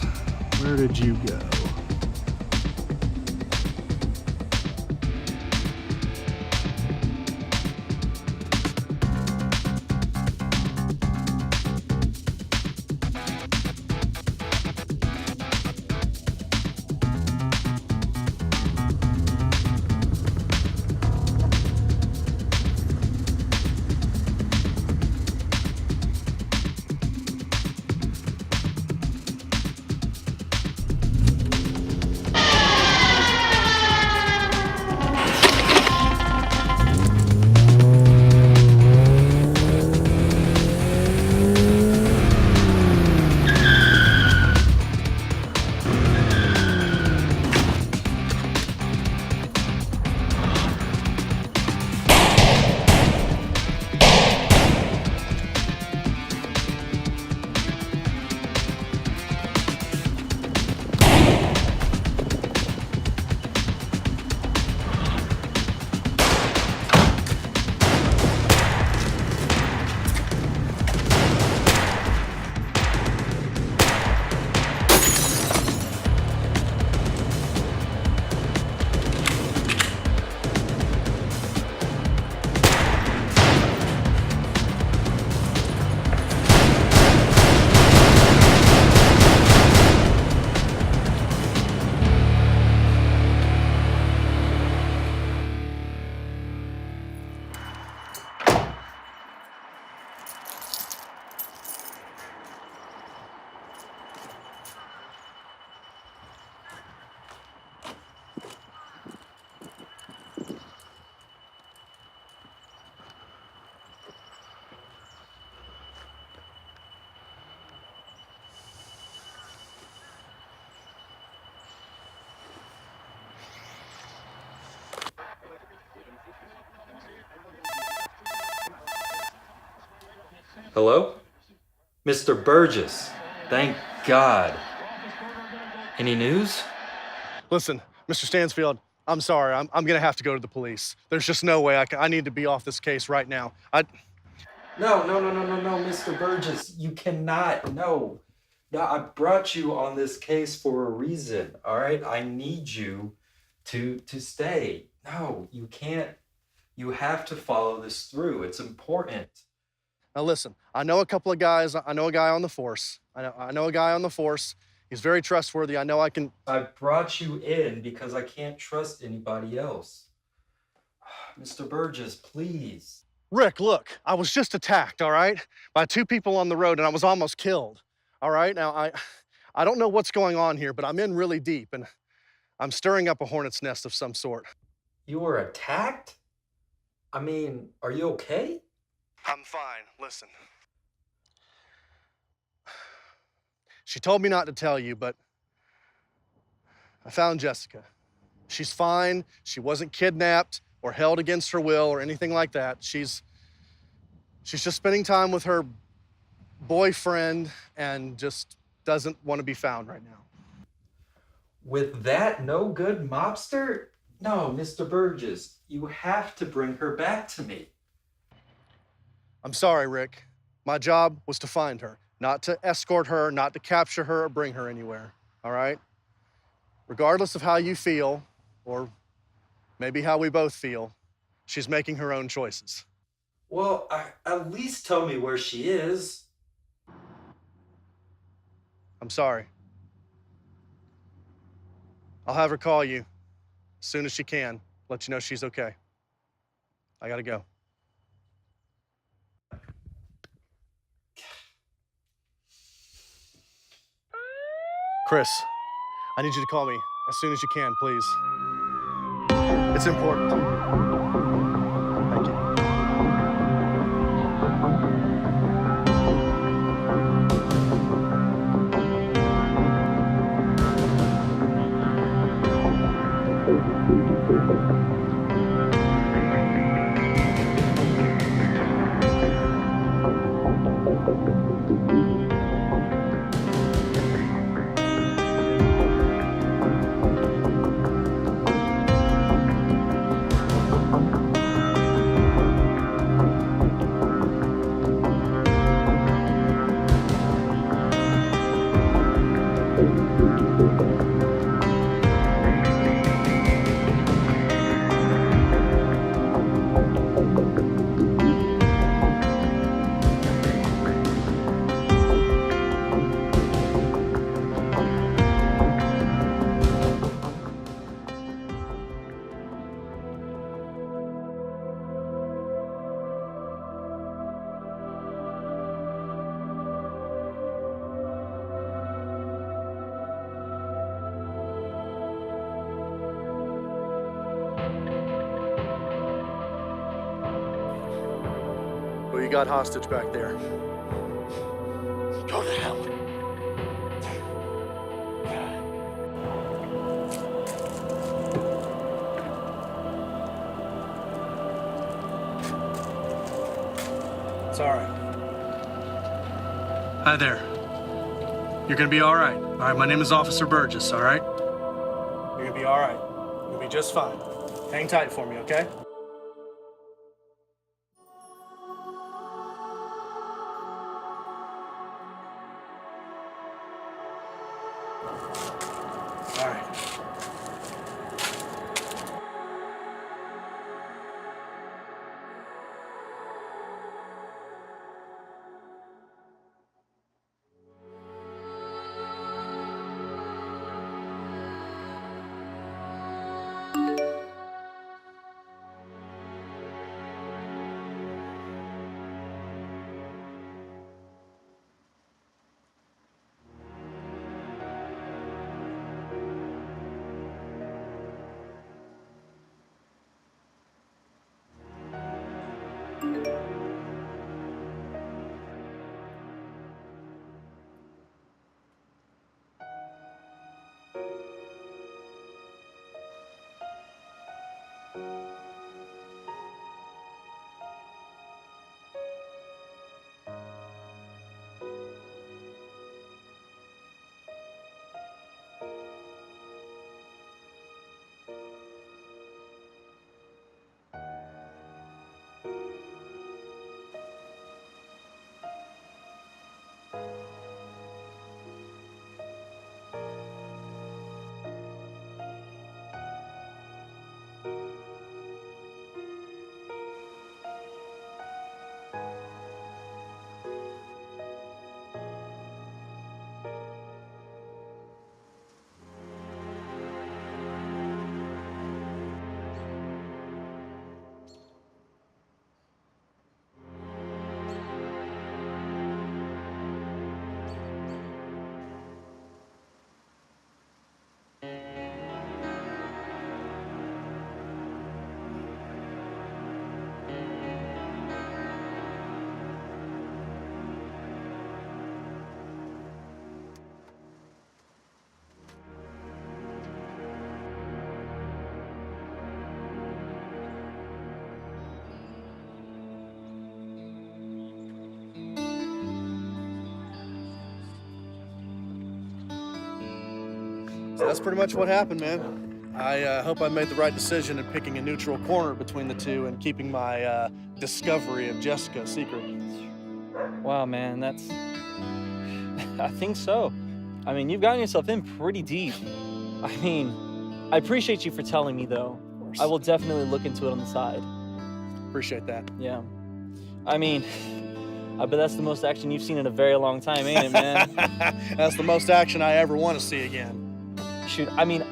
where did you go? Hello? Mr. Burgess. Thank God. Any news? Listen, Mr. Stansfield, I'm sorry. I'm going to have to go to the police. There's just no way. I need to be off this case right now. No, Mr. Burgess. You cannot. No. No, I brought you on this case for a reason, all right? I need you to stay. No, you can't. You have to follow this through. It's important. Now listen, I know a couple of guys. I know a guy on the force. I know a guy on the force. He's very trustworthy. I know I can... I brought you in because I can't trust anybody else. Mr. Burgess, please. Rick, look, I was just attacked, all right, by two people on the road, and I was almost killed, all right? Now, I don't know what's going on here, but I'm in really deep, and I'm stirring up a hornet's nest of some sort. You were attacked? I mean, are you okay? I'm fine. Listen. She told me not to tell you, but I found Jessica. She's fine. She wasn't kidnapped or held against her will or anything like that. She's just spending time with her boyfriend and just doesn't want to be found right now. With that no good mobster? No, Mr. Burgess, you have to bring her back to me. I'm sorry, Rick. My job was to find her, not to escort her, not to capture her or bring her anywhere, all right? Regardless of how you feel, or maybe how we both feel, she's making her own choices. Well, at least tell me where she is. I'm sorry. I'll have her call you as soon as she can, let you know she's okay. I gotta go. Chris, I need you to call me as soon as you can, please. It's important. Thank you. Who you got hostage back there? Go to hell. It's all right. Hi there. You're gonna be all right. All right, my name is Officer Burgess, all right? You're gonna be all right. You'll be just fine. Hang tight for me, okay? All right. That's pretty much what happened, man. I hope I made the right decision in picking a neutral corner between the two and keeping my discovery of Jessica a secret. Wow, man, that's... I think so. I mean, you've gotten yourself in pretty deep. I mean, I appreciate you for telling me, though. I will definitely look into it on the side. Appreciate that. Yeah. I mean, I bet that's the most action you've seen in a very long time, ain't it, man? That's the most action I ever want to see again. Shoot, I mean,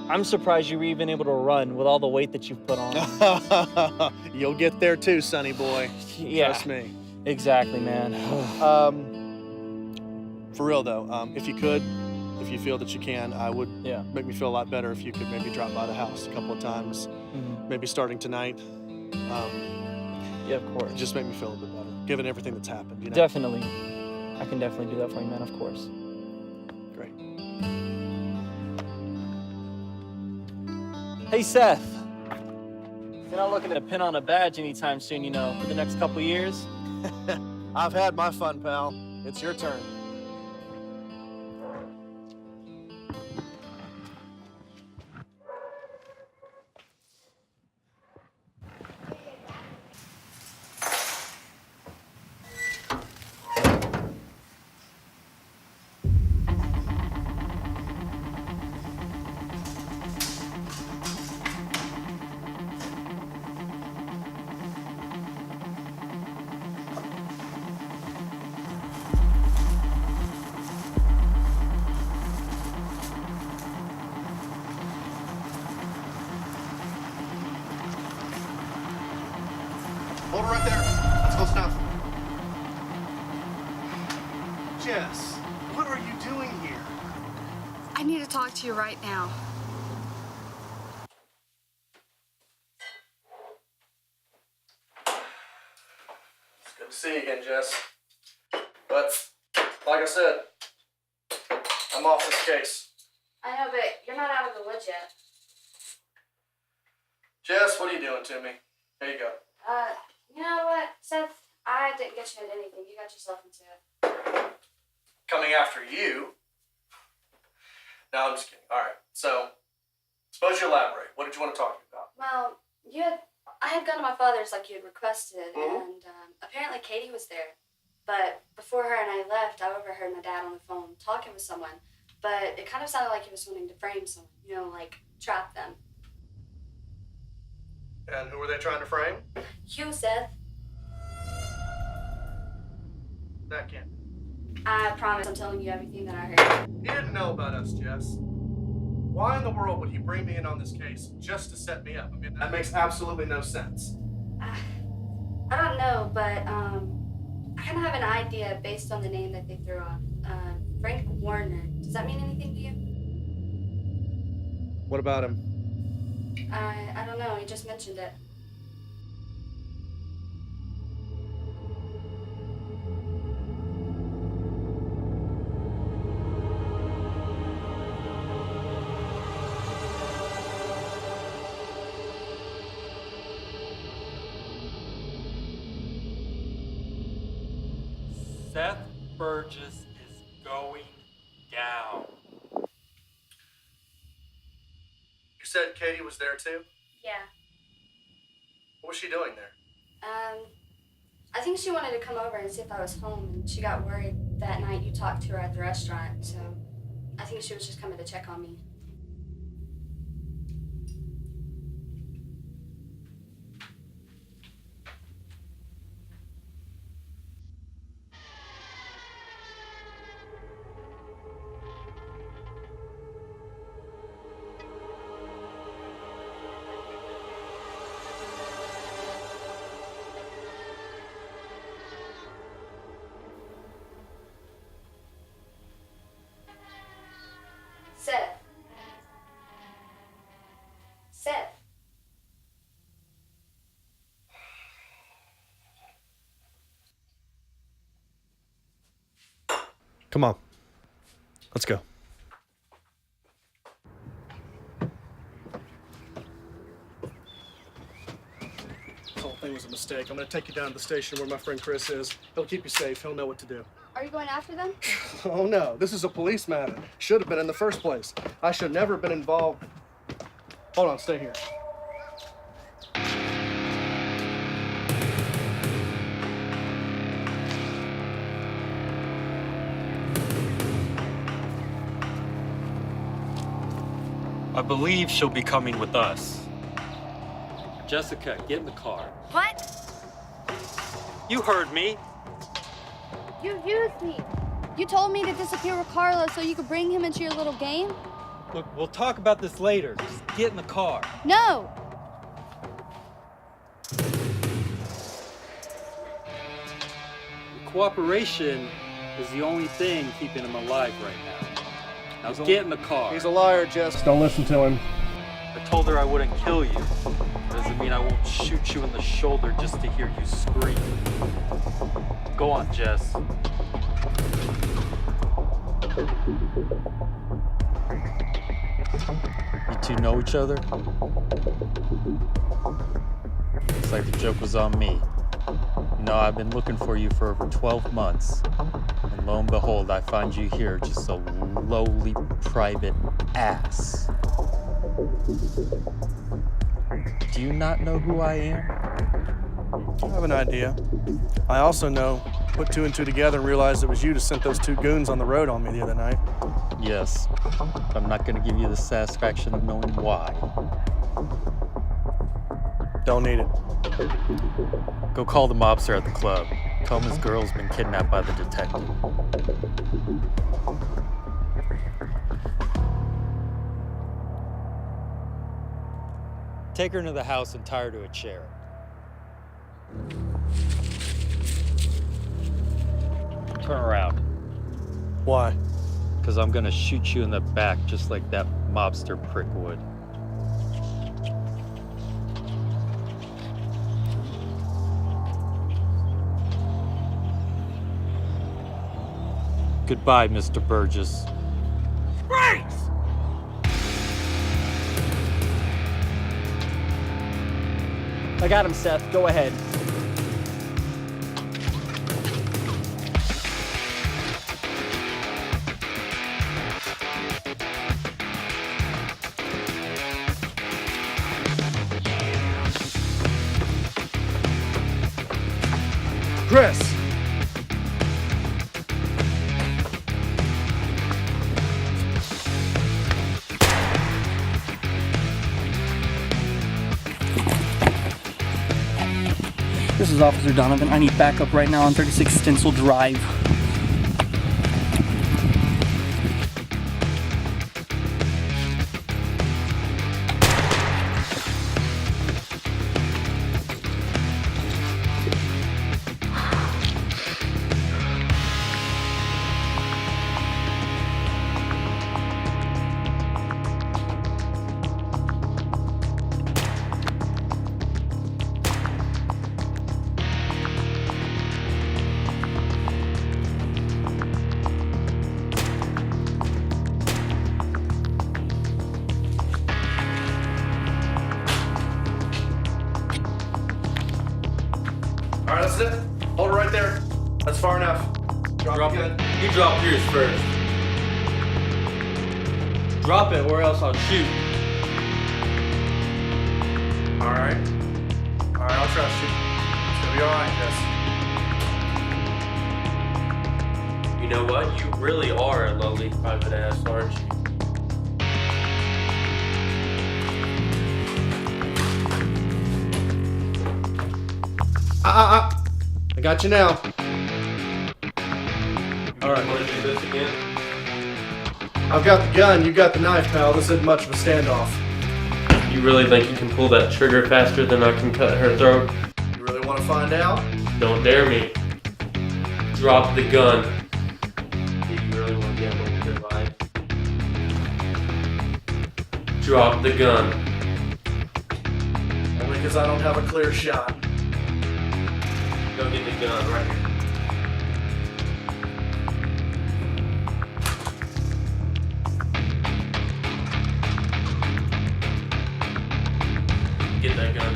I'm surprised you were even able to run with all the weight that you've put on. You'll get there too, sonny boy. Yeah. Trust me. Exactly, man. For real though, if you could, if you feel that you can, I would make me feel a lot better if you could maybe drop by the house a couple of times, maybe starting tonight. Yeah, of course. Just make me feel a bit better, given everything that's happened. You know? Definitely. I can definitely do that for you, man, of course. Great. Hey, Seth. You're not looking to pin on a badge anytime soon, you know, for the next couple years? I've had my fun, pal. It's your turn. Hold it right there. That's close enough. Jess, what are you doing here? I need to talk to you right now. It's good to see you again, Jess. But, like I said, I'm off this case. I know, but you're not out of the woods yet. Jess, what are you doing to me? Here you go. You know what, Seth? I didn't get you into anything. You got yourself into it. Coming after you? No, I'm just kidding. All right. So, suppose you elaborate. What did you want to talk to me about? Well, I had gone to my father's like you had requested, and apparently Katie was there. But before her and I left, I overheard my dad on the phone talking with someone. But it kind of sounded like he was wanting to frame someone, you know, like trap them. And who were they trying to frame? You, Seth. That can't. I promise I'm telling you everything that I heard. He didn't know about us, Jess. Why in the world would he bring me in on this case just to set me up? I mean, that makes absolutely no sense. I don't know, but I kind of have an idea based on the name that they threw off. Frank Warner. Does that mean anything to you? What about him? I don't know. He just mentioned it. Seth Burgess is going down. You said Katie was there too? Yeah. What was she doing there? I think she wanted to come over and see if I was home, and she got worried that night you talked to her at the restaurant, so I think she was just coming to check on me. Seth. Seth. Come on. Let's go. This whole thing was a mistake. I'm gonna take you down to the station where my friend Chris is. He'll keep you safe. He'll know what to do. Are you going after them? Oh no, this is a police matter. Should have been in the first place. I should never have been involved. Hold on, stay here. I believe she'll be coming with us. Jessica, get in the car. What? You heard me. You used me. You told me to disappear with Carlos so you could bring him into your little game? Look, we'll talk about this later. Just get in the car. No! Cooperation is the only thing keeping him alive right now. Now get in the car. He's a liar, Jess. Don't listen to him. I told her I wouldn't kill you. That doesn't mean I won't shoot you in the shoulder just to hear you scream. Go on, Jess. You two know each other? Looks like the joke was on me. You know, I've been looking for you for over 12 months. And lo and behold, I find you here, just a lowly private ass. Do you not know who I am? I have an idea. I also know, put two and two together and realized it was you to sent those two goons on the road on me the other night. Yes. I'm not gonna give you the satisfaction of knowing why. Don't need it. Go call the mobster at the club. Tell him his girl's been kidnapped by the detective. Take her into the house and tie her to a chair. Turn around. Why? Because I'm gonna shoot you in the back just like that mobster prick would. Goodbye, Mr. Burgess. Right! I got him, Seth. Go ahead. Chris! This is Officer Donovan. I need backup right now on 36 Stencil Drive. All right, that's it. Hold it right there. That's far enough. Drop it. You drop yours first. Drop it or else I'll shoot. All right. All right, I'll trust you. It's gonna be all right, Jess. You know what? You really are a lowly private ass, aren't you? I got you now. All right, want to do this again? I've got the gun, you got the knife, pal. This isn't much of a standoff. You really think you can pull that trigger faster than I can cut her throat? You really want to find out? Don't dare me. Drop the gun. Do you really want to gamble with your life? Drop the gun. Only because I don't have a clear shot. Go get the gun right here. Get that gun.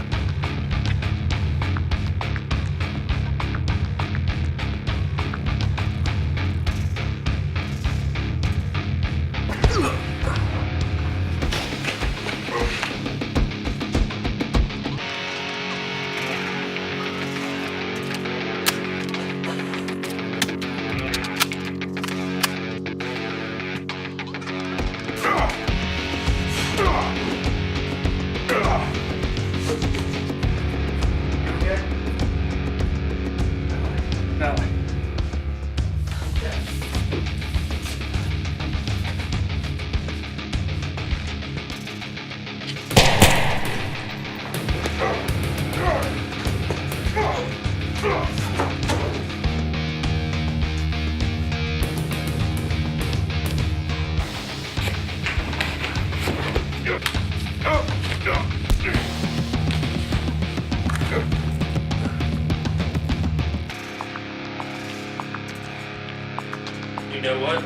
You know what?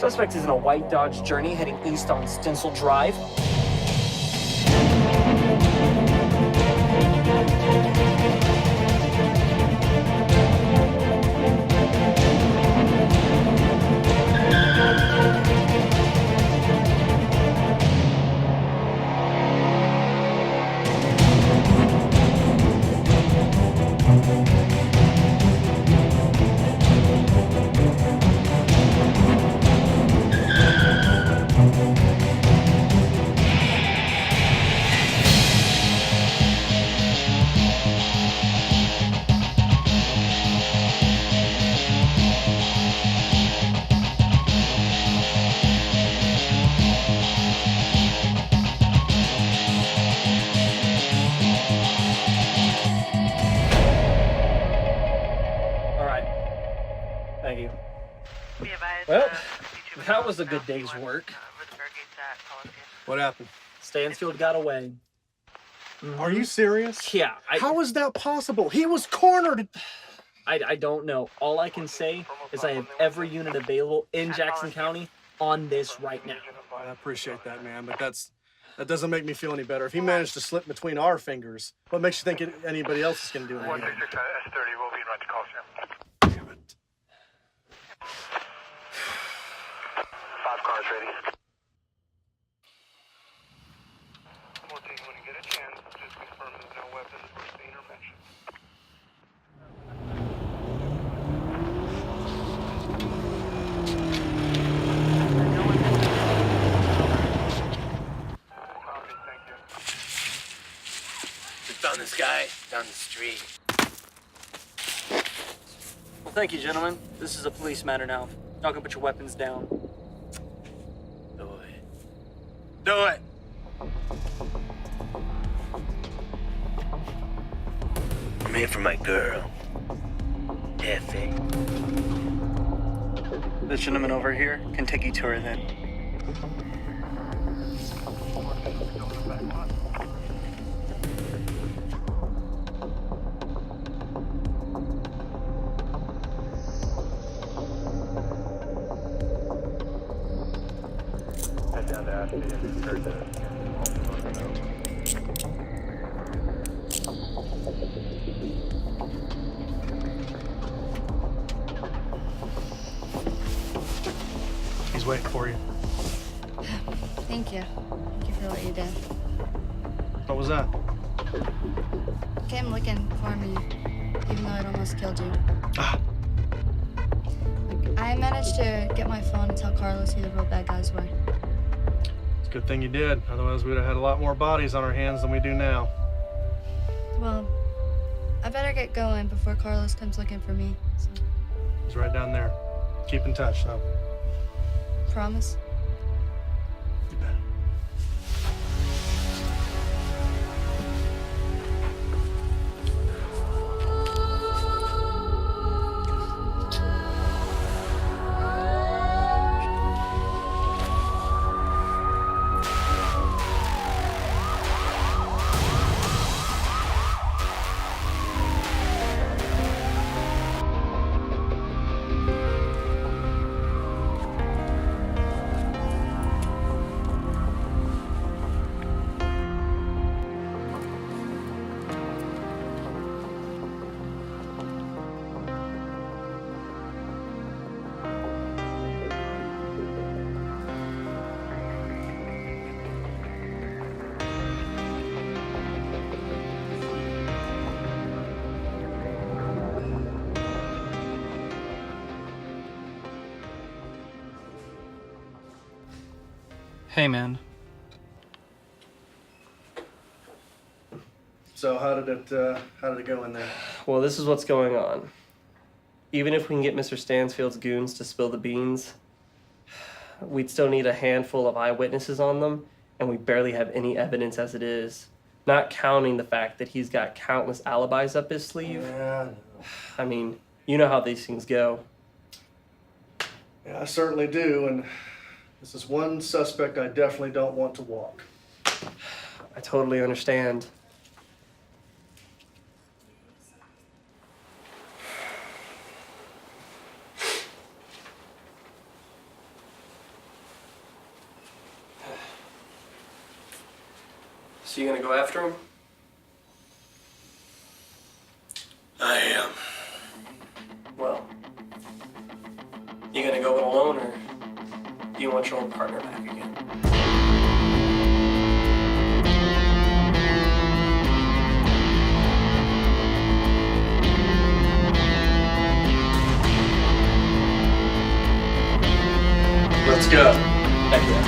Suspect is in a white Dodge Journey heading east on Stansfield Drive. Thank you. Well, that was a good day's work. What happened? Stansfield got away. Are you serious? Yeah. How is that possible? He was cornered. I don't know. All I can say is I have every unit available in Jackson County on this right now. I appreciate that, man, but that doesn't make me feel any better. If he managed to slip between our fingers, what makes you think anybody else is going to do anything? 166 S30 will be in right to call Sam. Damn it. 5 cars ready. 14, when you get a chance, just confirm there's no weapons or the intervention. We found this guy down the street. Well, thank you, gentlemen. This is a police matter now. Y'all can put your weapons down. Do it. Do it! I'm here for my girl. Effie. This gentleman over here can take you to her then. Head down to Ashby and start the He's waiting for you. Thank you. Thank you for what you did. What was that? You came looking for me, even though I'd almost killed you. Look, I managed to get my phone and tell Carlos who the real bad guys were. It's a good thing you did. Otherwise, we'd have had a lot more bodies on our hands than we do now. Well, I better get going before Carlos comes looking for me. So. He's right down there. Keep in touch, though. Promise? You bet. Hey, man. So how did it go in there? Well, this is what's going on. Even if we can get Mr. Stansfield's goons to spill the beans, we'd still need a handful of eyewitnesses on them, and we barely have any evidence as it is. Not counting the fact that he's got countless alibis up his sleeve. Yeah, I mean, you know how these things go. Yeah, I certainly do, and this is one suspect I definitely don't want to walk. I totally understand. So you gonna go after him? I am. Well, you gonna go it alone, or do you want your old partner back again? Let's go. Heck yeah.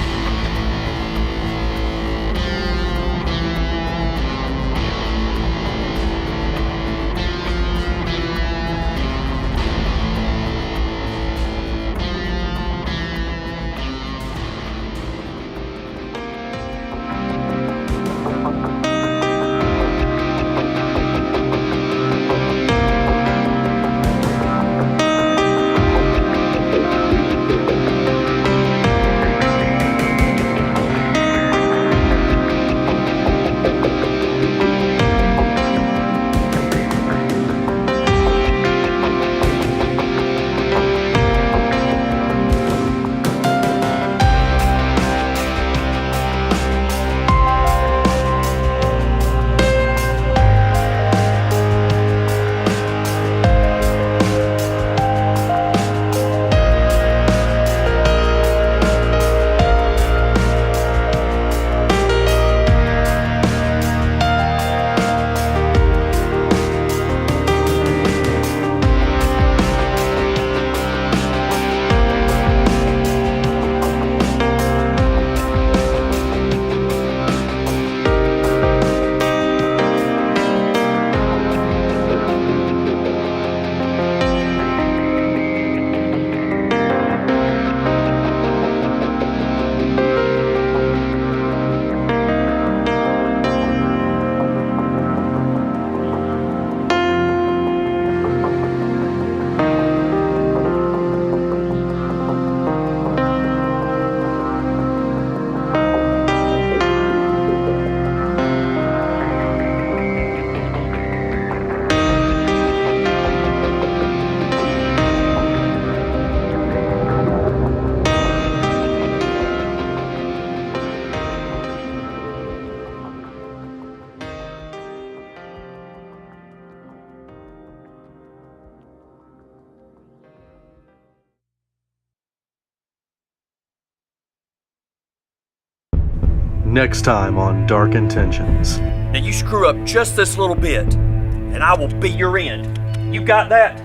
next time on Dark Intentions. Now you screw up just this little bit, and I will be your end. You got that?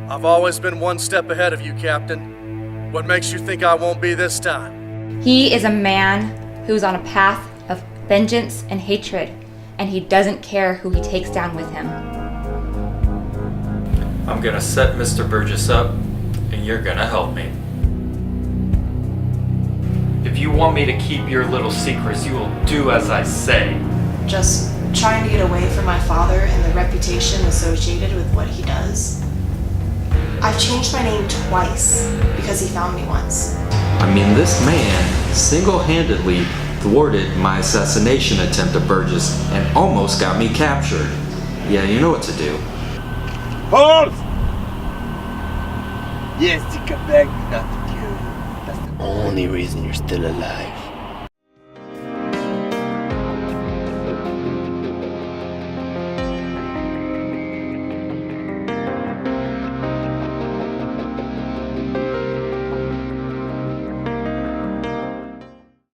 I've always been one step ahead of you, Captain. What makes you think I won't be this time? He is a man who's on a path of vengeance and hatred, and he doesn't care who he takes down with him. I'm gonna set Mr. Burgess up, and you're gonna help me. If you want me to keep your little secrets, you will do as I say. Just trying to get away from my father and the reputation associated with what he does. I've changed my name twice because he found me once. I mean, this man single-handedly thwarted my assassination attempt at Burgess and almost got me captured. Yeah, you know what to do. Hold! Yes, to come back, not to kill you. That's the only reason you're still alive.